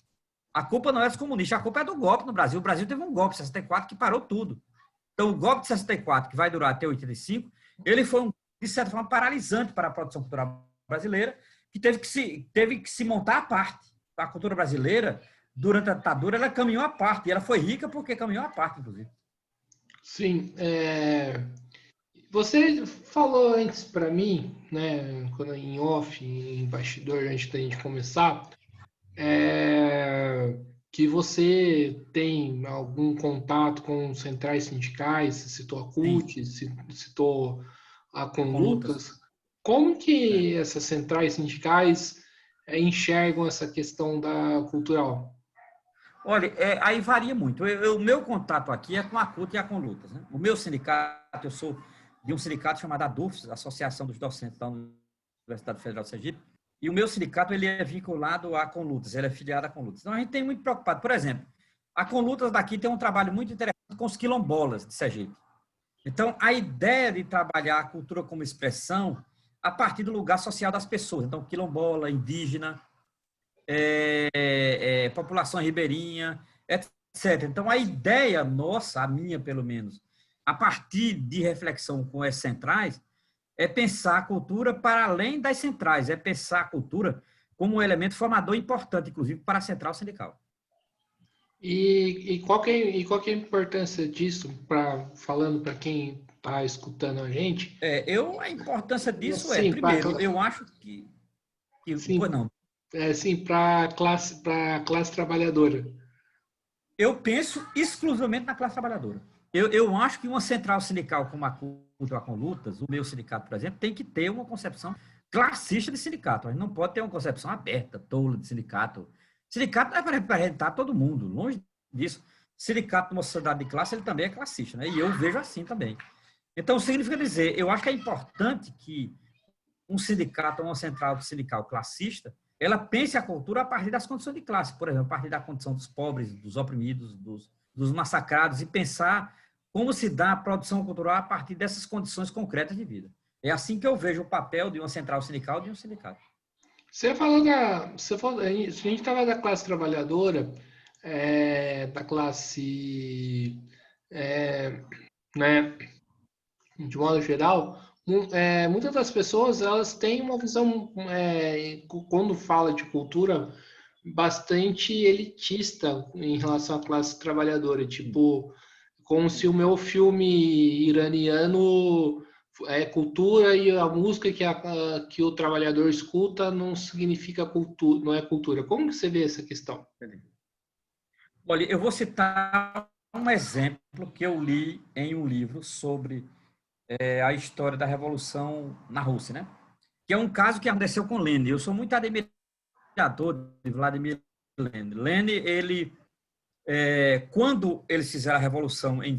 A culpa não é dos comunistas, a culpa é do golpe no Brasil. O Brasil teve um golpe em 64 que parou tudo. Então, o golpe de 64, que vai durar até 85, ele foi, de certa forma, paralisante para a produção cultural brasileira, que teve que se montar à parte. A cultura brasileira, durante a ditadura, ela caminhou à parte. E ela foi rica porque caminhou à parte, inclusive. Sim. Você falou antes para mim, né, quando em off, em bastidor, antes da gente começar, que você tem algum contato com centrais sindicais, você citou a CUT, citou a Conlutas. Como que essas centrais sindicais enxergam essa questão da cultural? Olha, aí varia muito. O meu contato aqui é com a CUT e a Conlutas, né? O meu sindicato, eu sou de um sindicato chamado ADUFS, Associação dos Docentes da Universidade Federal de Sergipe, e o meu sindicato ele é vinculado à Conlutas, ele é filiado à Conlutas. Então, a gente tem muito preocupado. Por exemplo, a Conlutas daqui tem um trabalho muito interessante com os quilombolas de Sergipe. Então, a ideia de trabalhar a cultura como expressão a partir do lugar social das pessoas. Então, quilombola, indígena, população ribeirinha, etc. Então, a ideia nossa, a minha pelo menos, a partir de reflexão com as centrais, é pensar a cultura para além das centrais, é pensar a cultura como um elemento formador importante, inclusive, para a central sindical. E qual que é a importância disso, falando para quem está escutando a gente? A importância disso primeiro, eu acho que sim, pois não. Sim, para a classe trabalhadora. Eu penso exclusivamente na classe trabalhadora. Eu acho que uma central sindical como a CUT ou a Conlutas, o meu sindicato, por exemplo, tem que ter uma concepção classista de sindicato. A gente não pode ter uma concepção aberta, tola de sindicato. Sindicato não é para representar todo mundo, longe disso. Sindicato numa sociedade de classe, ele também é classista, né? E eu vejo assim também. Então, significa dizer, eu acho que é importante que um sindicato ou uma central sindical classista, ela pense a cultura a partir das condições de classe, por exemplo, a partir da condição dos pobres, dos oprimidos, dos massacrados, e pensar como se dá a produção cultural a partir dessas condições concretas de vida. É assim que eu vejo o papel de uma central sindical e de um sindicato. A gente estava da classe trabalhadora, da classe, né, de modo geral, muitas das pessoas elas têm uma visão, quando fala de cultura, bastante elitista em relação à classe trabalhadora, tipo, como se o meu filme iraniano é cultura e a música que o trabalhador escuta não significa cultura, não é cultura. Como que você vê essa questão? Olha, eu vou citar um exemplo que eu li em um livro sobre a história da Revolução na Rússia, né? Que é um caso que aconteceu com Lenin. Eu sou muito admirador de Vladimir Lenin. Lenin, ele, quando eles fizeram a Revolução em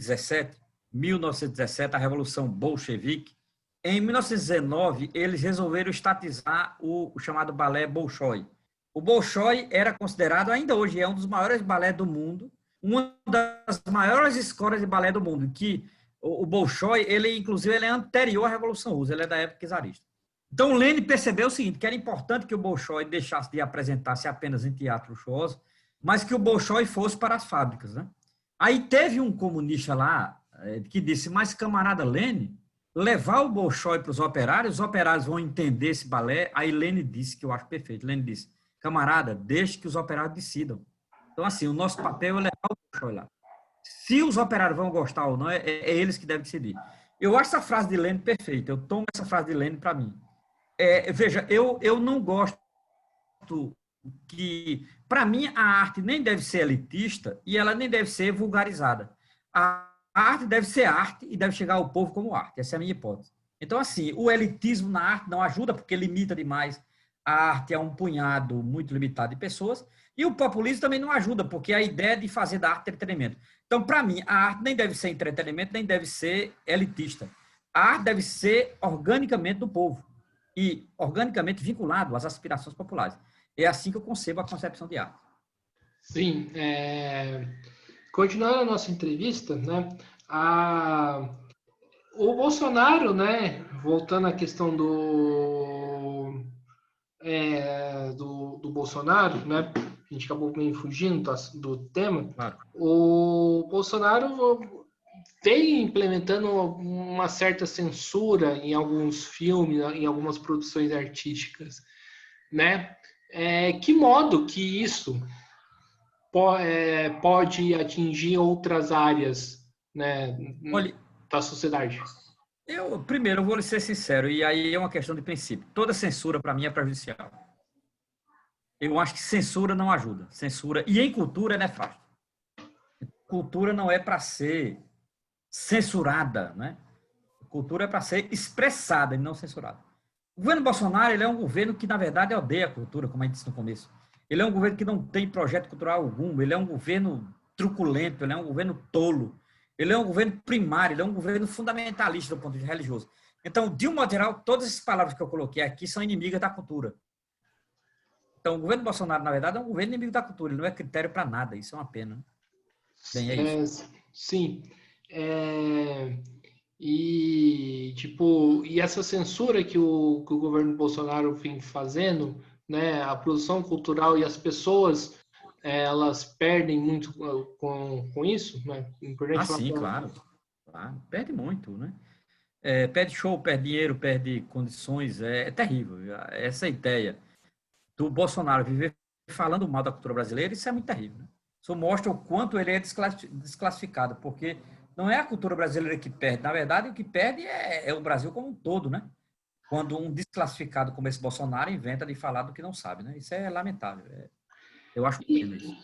1917, a Revolução Bolchevique, em 1919, eles resolveram estatizar o chamado balé Bolshoi. O Bolshoi era considerado, ainda hoje, é um dos maiores balés do mundo, uma das maiores escolas de balé do mundo, que o Bolshoi, inclusive, ele é anterior à Revolução Russa, ele é da época czarista. Então, Lenin percebeu o seguinte, que era importante que o Bolshoi deixasse de apresentar-se apenas em teatro luxuoso, mas que o Bolshoi fosse para as fábricas, né? Aí teve um comunista lá que disse, mas camarada Lenin, levar o Bolshoi para os operários vão entender esse balé. Aí Lenin disse, que eu acho perfeito, Lenin disse, camarada, deixe que os operários decidam. Então, assim, o nosso papel é levar o Bolshoi lá. Se os operários vão gostar ou não, é eles que devem decidir. Eu acho essa frase de Lenin perfeita, eu tomo essa frase de Lenin para mim. Veja, eu não gosto que, para mim, a arte nem deve ser elitista e ela nem deve ser vulgarizada. A arte deve ser arte e deve chegar ao povo como arte. Essa é a minha hipótese. Então, assim, o elitismo na arte não ajuda porque limita demais a arte a um punhado muito limitado de pessoas e o populismo também não ajuda porque a ideia de fazer da arte entretenimento. Então, para mim, a arte nem deve ser entretenimento, nem deve ser elitista. A arte deve ser organicamente do povo e organicamente vinculado às aspirações populares. É assim que eu concebo a concepção de arte. Sim, continuando a nossa entrevista, né, o Bolsonaro, né, voltando à questão do Bolsonaro, né, a gente acabou meio fugindo do tema, Claro. o Bolsonaro vem implementando uma certa censura em alguns filmes, em algumas produções artísticas, né? Que modo que isso pode atingir outras áreas, né, Olha, da sociedade? primeiro, eu vou lhe ser sincero, e aí é uma questão de princípio. Toda censura, para mim, é prejudicial. Eu acho que censura não ajuda. Censura, e em cultura é nefasto. Cultura não é para ser censurada, né? Cultura é para ser expressada e não censurada. O governo Bolsonaro, ele é um governo que, na verdade, odeia a cultura, como a gente disse no começo. Ele é um governo que não tem projeto cultural algum, ele é um governo truculento, ele é um governo tolo, ele é um governo primário, ele é um governo fundamentalista do ponto de vista religioso. Então, de um modo geral, todas essas palavras que eu coloquei aqui são inimigas da cultura. Então, o governo Bolsonaro, na verdade, é um governo inimigo da cultura, ele não é critério para nada, isso é uma pena. Bem, é isso. É, sim. É, e, tipo, e essa censura que o governo Bolsonaro vem fazendo, né, a produção cultural e as pessoas, elas perdem muito com isso, né? É Ah, importante falar sim, claro. Claro. Perde muito, né? Perde show, perde dinheiro, perde condições, é terrível. Essa ideia do Bolsonaro viver falando mal da cultura brasileira, isso é muito terrível. Né? Isso mostra o quanto ele é desclassificado, porque não é a cultura brasileira que perde, na verdade, o que perde é o Brasil como um todo, né? Quando um desclassificado como esse Bolsonaro inventa de falar do que não sabe, né? Isso é lamentável. Eu acho pena isso.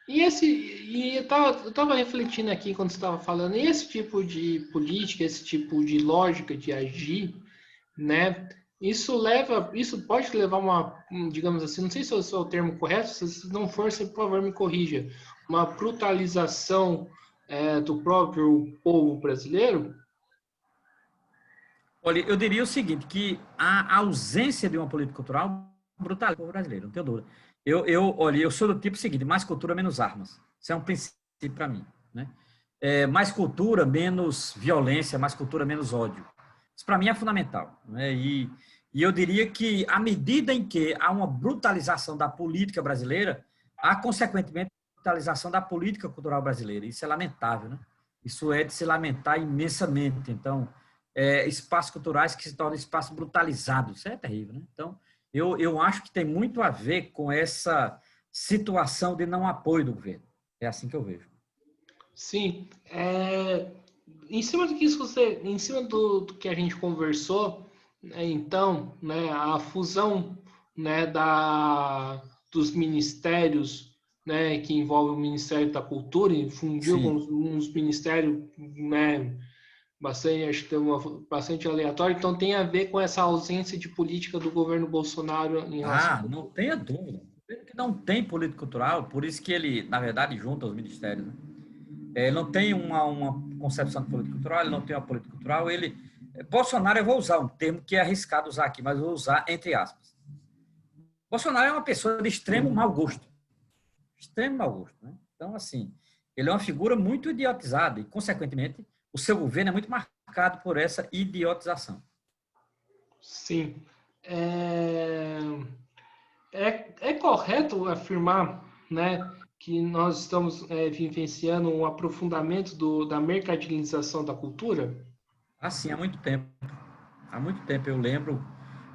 E eu tava refletindo aqui quando você estava falando, e esse tipo de política, esse tipo de lógica de agir, né? Isso pode levar digamos assim, não sei se esse é o termo correto, se não for, você, por favor, me corrija, uma brutalização do próprio povo brasileiro? Olha, eu diria o seguinte, que a ausência de uma política cultural brutaliza o povo brasileiro, não tenho dúvida. Olha, eu sou do tipo seguinte, mais cultura, menos armas. Isso é um princípio para mim, né? Mais cultura, menos violência, mais cultura, menos ódio. Isso para mim é fundamental, né? E eu diria que à medida em que há uma brutalização da política brasileira, há consequentemente brutalização da política cultural brasileira. Isso é lamentável, né? Isso é de se lamentar imensamente. Então, espaços culturais que se tornam espaços brutalizados. Isso é terrível, né? Então, eu acho que tem muito a ver com essa situação de não apoio do governo. É assim que eu vejo. Sim. Em cima do que a gente conversou, né, então, né, a fusão, né, dos ministérios, né, que envolve o Ministério da Cultura e fundiu com Sim. uns ministérios, né, bastante, acho que tem bastante aleatório, então tem a ver com essa ausência de política do governo Bolsonaro em relação à Ah, não cultura. tenha dúvida. Governo que não tem política cultural, por isso que ele, na verdade, junta os ministérios. Né? Ele não tem uma concepção de política cultural, ele não tem uma política cultural. Bolsonaro, eu vou usar um termo que é arriscado usar aqui, mas vou usar entre aspas. Bolsonaro é uma pessoa de extremo mau gosto. Extremo mau gosto. Né? Então, assim, ele é uma figura muito idiotizada e, consequentemente, o seu governo é muito marcado por essa idiotização. Sim. É, é correto afirmar, né, que nós estamos vivenciando um aprofundamento da mercantilização da cultura? Assim, há muito tempo. Há muito tempo eu lembro,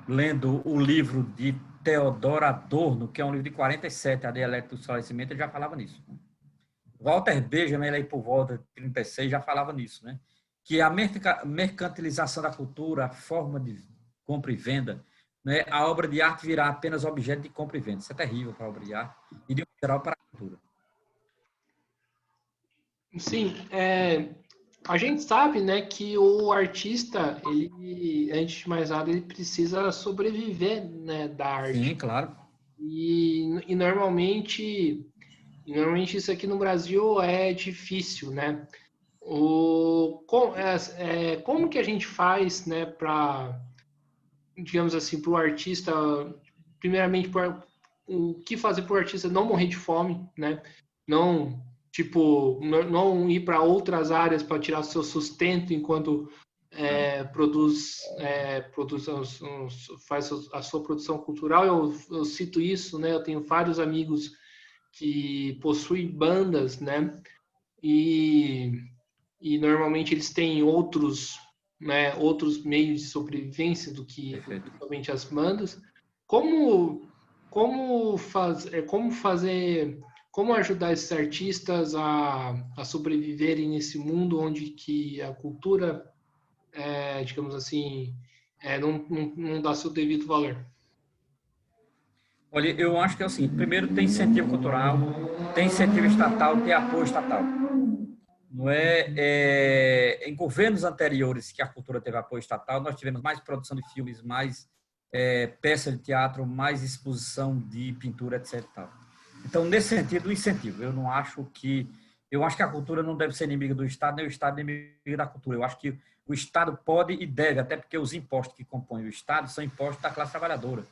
lendo o livro de Theodor Adorno, que é um livro de 47, A Dialética do Esclarecimento, ele já falava nisso. Né? Walter Benjamin, ele aí por volta de 36, já falava nisso, né? Que a mercantilização da cultura, a forma de compra e venda, né? A obra de arte virá apenas objeto de compra e venda. Isso é terrível para a obra de arte e, de um geral, para a cultura. Sim, a gente sabe, né, que o artista, ele, antes de mais nada, ele precisa sobreviver, né, da arte. Sim, claro. E normalmente isso aqui no Brasil é difícil, né? Como que a gente faz, né, para, digamos assim, para o artista, primeiramente, o que fazer para o artista não morrer de fome, né? Não tipo, não ir para outras áreas para tirar seu sustento enquanto faz a sua produção cultural. Eu cito isso, né? Eu tenho vários amigos que possuem bandas, né? E, e normalmente eles têm outros, né, outros meios de sobrevivência do que somente as bandas. Como ajudar esses artistas a sobreviverem nesse mundo onde que a cultura, digamos assim, não dá seu devido valor? Olha, eu acho que é assim, primeiro tem incentivo cultural, tem incentivo estatal, tem apoio estatal. Não em governos anteriores que a cultura teve apoio estatal, nós tivemos mais produção de filmes, mais peça de teatro, mais exposição de pintura, etc. Então, nesse sentido, o incentivo. Eu acho que a cultura não deve ser inimiga do Estado, nem o Estado inimigo da cultura. Eu acho que o Estado pode e deve, até porque os impostos que compõem o Estado são impostos da classe trabalhadora.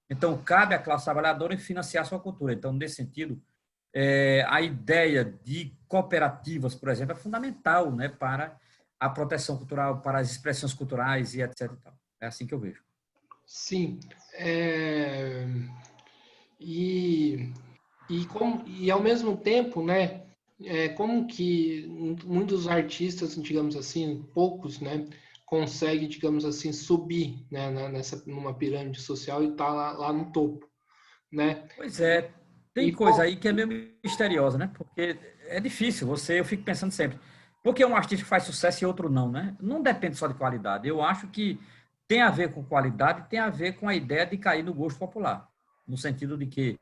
Então, cabe à classe trabalhadora financiar a sua cultura. Então, nesse sentido, a ideia de cooperativas, por exemplo, é fundamental, né, para a proteção cultural, para as expressões culturais e etc. É assim que eu vejo. Sim. E, e ao mesmo tempo, né, como que muitos artistas, digamos assim, poucos, né, conseguem, digamos assim, subir, né, numa pirâmide social e tá lá no topo, né? Pois é, tem E coisa aí que é meio misteriosa, né? Porque é difícil, eu fico pensando sempre, por que um artista faz sucesso e outro não, né? Não depende só de qualidade. Eu acho que tem a ver com qualidade, tem a ver com a ideia de cair no gosto popular, no sentido de que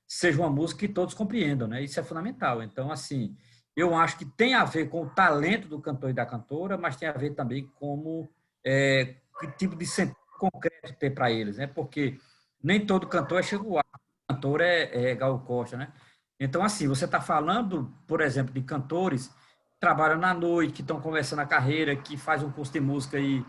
seja uma música que todos compreendam, né? Isso é fundamental. Então, assim, eu acho que tem a ver com o talento do cantor e da cantora, mas tem a ver também como que tipo de sentido concreto ter para eles, né? Porque nem todo cantor é Chico cantor é Gal Costa, né? Então, assim, você está falando, por exemplo, de cantores que trabalham na noite, que estão começando a carreira, que faz um curso de música e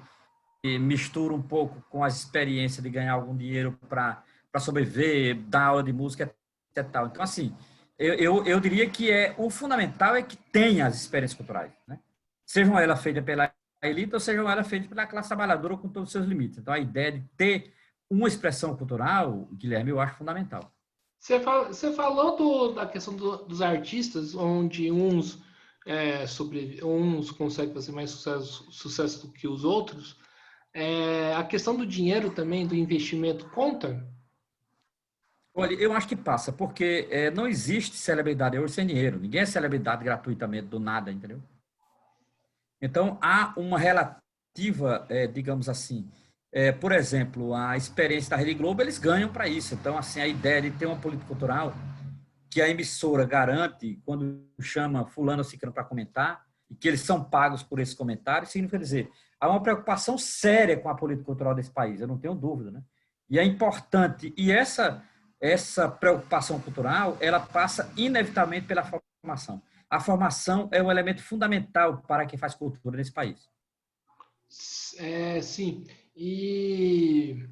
mistura um pouco com as experiências de ganhar algum dinheiro para sobreviver, dar aula de música, etc. Então, assim, eu diria que o fundamental é que tenha as experiências culturais, né? Sejam elas feitas pela elite ou sejam elas feitas pela classe trabalhadora com todos os seus limites. Então, a ideia de ter uma expressão cultural, Guilherme, eu acho fundamental. você falou da questão dos artistas, onde uns conseguem fazer mais sucesso do que os outros. A questão do dinheiro também, do investimento, conta? Olha, eu acho que passa, porque não existe celebridade hoje sem dinheiro. Ninguém é celebridade gratuitamente, do nada, entendeu? Então, há uma relativa, digamos assim, por exemplo, a experiência da Rede Globo, eles ganham para isso. Então, assim, a ideia de ter uma política cultural que a emissora garante quando chama fulano ou ciclano para comentar, e que eles são pagos por esses comentários, significa dizer, há uma preocupação séria com a política cultural desse país, eu não tenho dúvida, né? E é importante, e essa preocupação cultural, ela passa inevitavelmente pela formação. A formação é um elemento fundamental para quem faz cultura nesse país. Sim. E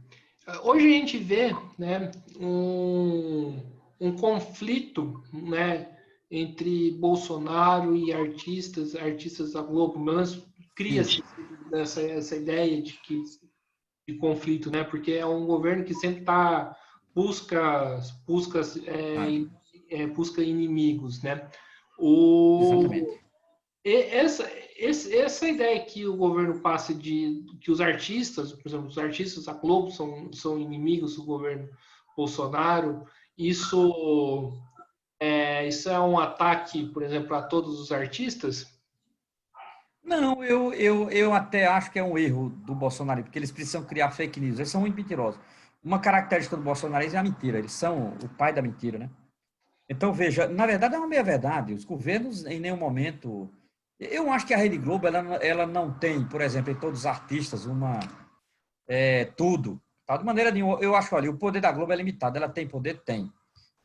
hoje a gente vê, né, um conflito, né, entre Bolsonaro e artistas da Globo. Pelo menos cria-se essa ideia de conflito, né? Porque é um governo que sempre busca inimigos, né? Exatamente. Essa ideia que o governo passa de que os artistas, por exemplo, os artistas da Globo são inimigos do governo Bolsonaro, isso é um ataque, por exemplo, a todos os artistas? Não, eu até acho que é um erro do Bolsonaro, porque eles precisam criar fake news, eles são muito mentirosos. Uma característica do bolsonarismo é a mentira, eles são o pai da mentira, né? Então, veja, na verdade é uma meia-verdade, os governos em nenhum momento... Eu acho que a Rede Globo, ela não tem, por exemplo, em todos os artistas, tudo. Tá? De maneira nenhuma, eu acho, olha, o poder da Globo é limitado, ela tem poder? Tem.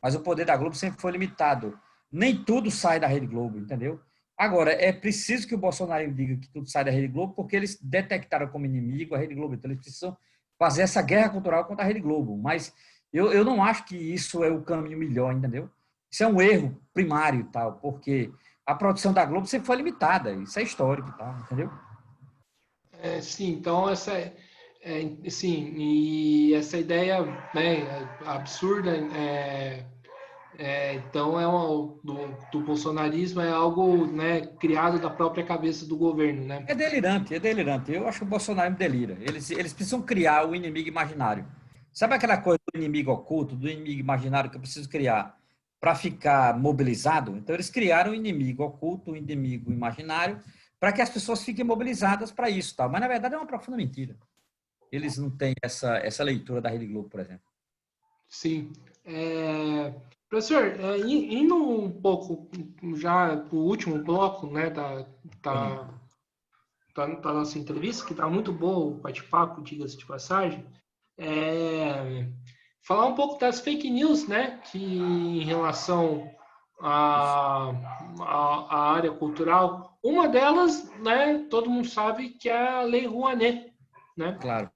Mas o poder da Globo sempre foi limitado. Nem tudo sai da Rede Globo, entendeu? Agora, é preciso que o Bolsonaro diga que tudo sai da Rede Globo, porque eles detectaram como inimigo a Rede Globo. Então, eles precisam fazer essa guerra cultural contra a Rede Globo. Mas eu não acho que isso é o caminho melhor, entendeu? Isso é um erro primário e tal, porque a produção da Globo sempre foi limitada, isso é histórico e tal, entendeu? Sim, então sim, e essa ideia, né, absurda, então do bolsonarismo é algo, né, criado da própria cabeça do governo, né? É delirante, é delirante. Eu acho que o Bolsonaro delira. Eles precisam criar o inimigo imaginário. Sabe aquela coisa do inimigo oculto, do inimigo imaginário que eu preciso criar para ficar mobilizado? Então, eles criaram um inimigo oculto, um inimigo imaginário, para que as pessoas fiquem mobilizadas para isso. Tal. Mas, na verdade, é uma profunda mentira. Eles não têm essa leitura da Rede Globo, por exemplo. Sim. Professor, indo um pouco já para o último bloco, né, da, da nossa entrevista, que está muito boa o bate-papo, diga-se de passagem, falar um pouco das fake news, né, que em relação à área cultural, uma delas, né, todo mundo sabe que é a Lei Rouanet, né? Claro.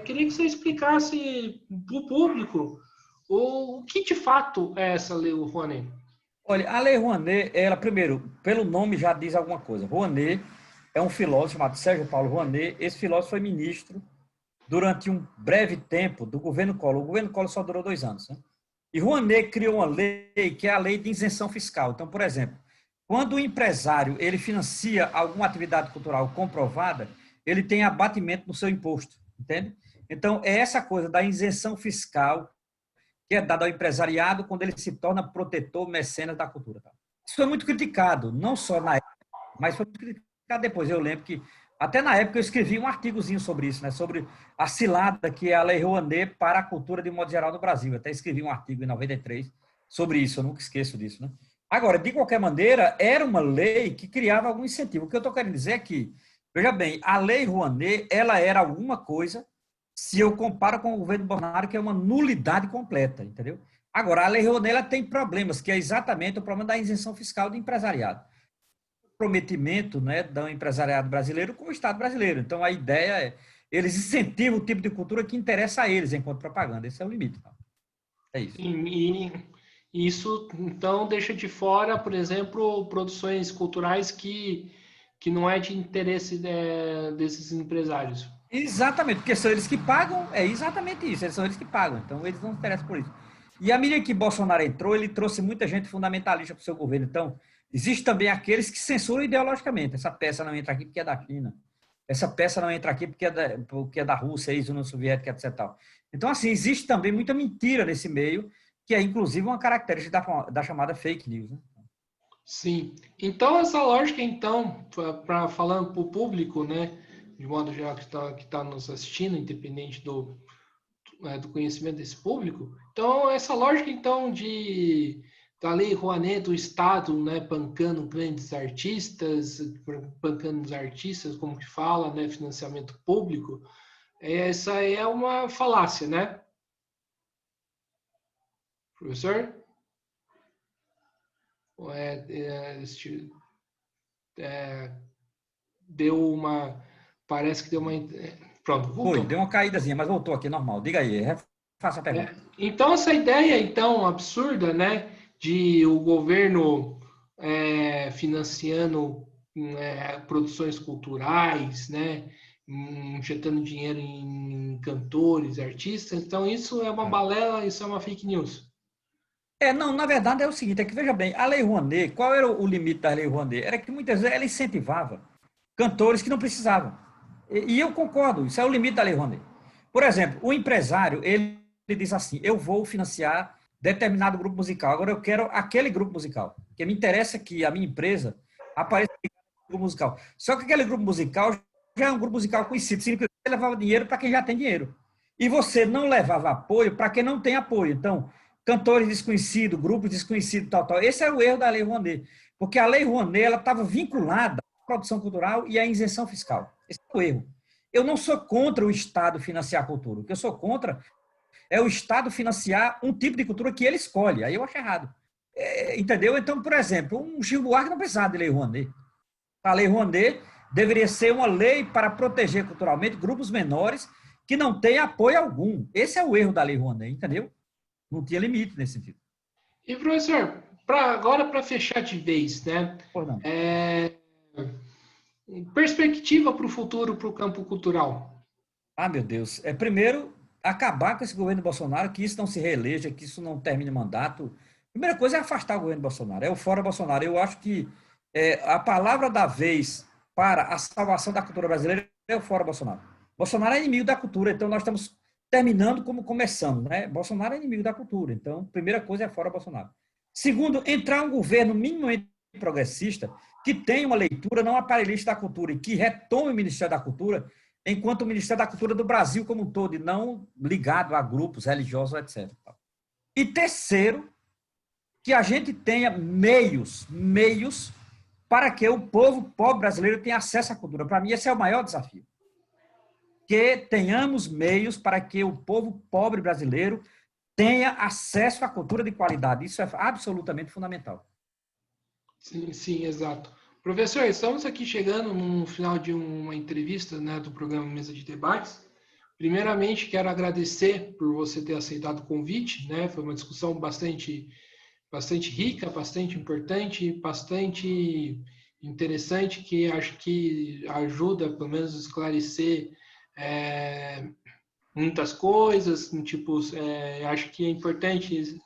Queria que você explicasse para o público o que de fato é essa Lei Rouanet. Olha, a Lei Rouanet, ela, primeiro, pelo nome já diz alguma coisa. Rouanet é um filósofo chamado Sérgio Paulo Rouanet. Esse filósofo foi ministro durante um breve tempo do governo Collor. O governo Collor só durou 2 anos, né? E Rouanet criou uma lei que é a lei de isenção fiscal. Então, por exemplo, quando o empresário ele financia alguma atividade cultural comprovada, ele tem abatimento no seu imposto, entende? Então, é essa coisa da isenção fiscal que é dada ao empresariado quando ele se torna protetor, mecenas da cultura. Isso foi muito criticado, não só na época, mas foi muito criticado depois. Eu lembro que, até na época, eu escrevi um artigozinho sobre isso, né? Sobre a cilada que é a Lei Rouanet para a cultura de modo geral no Brasil. Eu até escrevi um artigo em 93 sobre isso, eu nunca esqueço disso, né? Agora, de qualquer maneira, era uma lei que criava algum incentivo. O que eu estou querendo dizer é que, veja bem, a Lei Rouanet, ela era alguma coisa se eu comparo com o governo Bolsonaro, que é uma nulidade completa, entendeu? Agora, a Lei Rouanet ela tem problemas, que é exatamente o problema da isenção fiscal do empresariado. Comprometimento, né, do empresariado brasileiro com o Estado brasileiro. Então, a ideia é, eles incentivam o tipo de cultura que interessa a eles enquanto propaganda. Esse é o limite. Tá? É isso. E isso, então, deixa de fora, por exemplo, produções culturais que não é de interesse desses empresários. Exatamente, porque são eles que pagam, é exatamente isso, são eles que pagam, então eles não se interessam por isso. E à medida que Bolsonaro entrou, ele trouxe muita gente fundamentalista para o seu governo. Então, existe também aqueles que censuram ideologicamente. Essa peça não entra aqui porque é da China. Essa peça não entra aqui porque é da Rússia, ex-União Soviética, etc. Tal. Então, assim, existe também muita mentira nesse meio, que é inclusive uma característica da chamada fake news. Né? Sim. Então, essa lógica, então, falando para o público, né, de modo geral que tá nos assistindo, independente do conhecimento desse público, então, essa lógica, então, da Lei Rouanet, do Estado, né, bancando grandes artistas, bancando os artistas, como que fala, né, financiamento público, essa é uma falácia, né? Professor? Deu uma. Parece que deu uma. Pronto, Foi, voltou. deu uma caídazinha, mas voltou aqui, normal. Diga aí, faça a pergunta. Então, essa ideia, então, absurda, né, de o governo financiando produções culturais, né, injetando dinheiro em cantores, artistas, então isso é uma balela, isso é uma fake news. Não, na verdade é o seguinte, é que veja bem, a Lei Rouanet, qual era o limite da Lei Rouanet? Era que muitas vezes ela incentivava cantores que não precisavam. E eu concordo, isso é o limite da Lei Rouanet. Por exemplo, o empresário, ele diz assim, eu vou financiar determinado grupo musical, agora eu quero aquele grupo musical, porque me interessa que a minha empresa apareça no grupo musical. Só que aquele grupo musical já é um grupo musical conhecido, significa que você levava dinheiro para quem já tem dinheiro. E você não levava apoio para quem não tem apoio. Então, cantores desconhecidos, grupos desconhecidos, tal, tal. Esse é o erro da Lei Rouanet, porque a Lei Rouanet ela estava vinculada à produção cultural e à isenção fiscal. Esse é o erro. Eu não sou contra o Estado financiar a cultura. O que eu sou contra é o Estado financiar um tipo de cultura que ele escolhe. Aí eu acho errado. Entendeu? Então, por exemplo, um Gil Buarque não precisava de Lei Rouanet. A Lei Rouanet deveria ser uma lei para proteger culturalmente grupos menores que não têm apoio algum. Esse é o erro da Lei Rouanet, entendeu? Não tinha limite nesse sentido. E, professor, agora para fechar de vez, né? Pois não. Perspectiva para o futuro, para o campo cultural. Ah, meu Deus. Primeiro, acabar com esse governo Bolsonaro, que isso não se reeleja, que isso não termine mandato. Primeira coisa é afastar o governo Bolsonaro, é o fora Bolsonaro. Eu acho que a palavra da vez para a salvação da cultura brasileira é o fora Bolsonaro. Bolsonaro é inimigo da cultura, então nós estamos terminando como começamos, né? Bolsonaro é inimigo da cultura, então primeira coisa é fora Bolsonaro. Segundo, entrar um governo minimamente progressista que tenha uma leitura não aparelhista da cultura e que retome o Ministério da Cultura enquanto o Ministério da Cultura do Brasil como um todo, e não ligado a grupos religiosos, etc. E terceiro, que a gente tenha meios para que o povo pobre brasileiro tenha acesso à cultura. Para mim, esse é o maior desafio. Que tenhamos meios para que o povo pobre brasileiro tenha acesso à cultura de qualidade. Isso é absolutamente fundamental. Sim, sim, exato. Professor, estamos aqui chegando no final de uma entrevista, né, do programa Mesa de Debates. Primeiramente, quero agradecer por você ter aceitado o convite, né? Foi uma discussão bastante rica, bastante importante, bastante interessante, que acho que ajuda, pelo menos, a esclarecer muitas coisas. Tipo, acho que é importante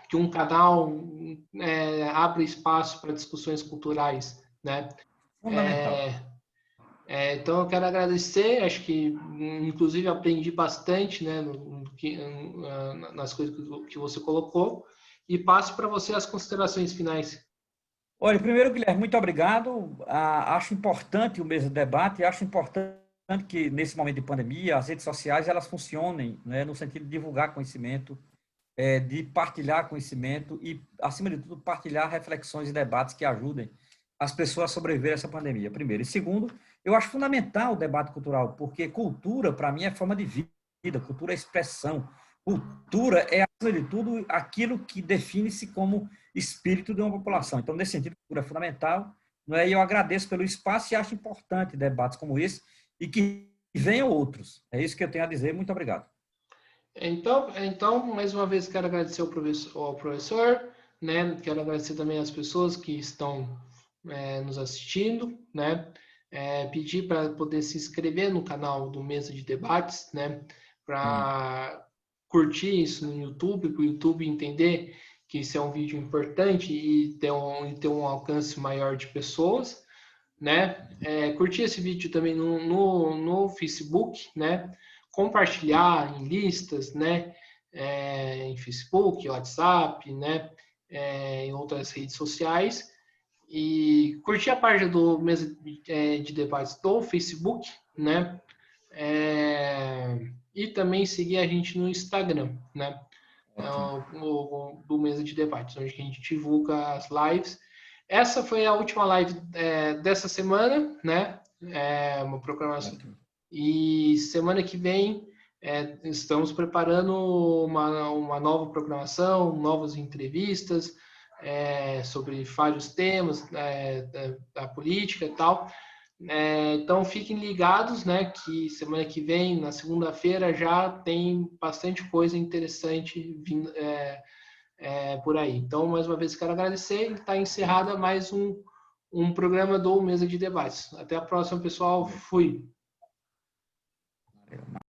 que um canal abra espaço para discussões culturais, né? Fundamental. Então, eu quero agradecer, acho que, inclusive, aprendi bastante, né, nas coisas que você colocou, e passo para você as considerações finais. Olha, primeiro, Guilherme, muito obrigado. Acho importante o mesmo debate, acho importante que, nesse momento de pandemia, as redes sociais elas funcionem, né, no sentido de divulgar conhecimento, de partilhar conhecimento e, acima de tudo, partilhar reflexões e debates que ajudem as pessoas a sobreviver a essa pandemia, primeiro. E segundo, eu acho fundamental o debate cultural, porque cultura, para mim, é forma de vida, cultura é expressão, cultura é, acima de tudo, aquilo que define-se como espírito de uma população. Então, nesse sentido, cultura é fundamental, não é? E eu agradeço pelo espaço e acho importante debates como esse e que venham outros. É isso que eu tenho a dizer. Muito obrigado. Então, mais uma vez, quero agradecer ao professor, né? Quero agradecer também às pessoas que estão nos assistindo, né? Pedir para poder se inscrever no canal do Mesa de Debates, né? Para curtir isso no YouTube, para o YouTube entender que isso é um vídeo importante e ter um alcance maior de pessoas, né? Curtir esse vídeo também no Facebook, né? Compartilhar em listas, né? Em Facebook, WhatsApp, né? Em outras redes sociais. E curtir a página do Mesa de Debates do Facebook, né? E também seguir a gente no Instagram, né? Do Mesa de Debates, onde a gente divulga as lives. Essa foi a última live dessa semana, né? Uma programação. E semana que vem estamos preparando uma nova programação, novas entrevistas sobre vários temas da política e tal. Então fiquem ligados, né? Que semana que vem, na segunda-feira, já tem bastante coisa interessante vindo por aí. Então, mais uma vez, quero agradecer e está encerrada mais um programa do Mesa de Debates. Até a próxima, pessoal. Fui.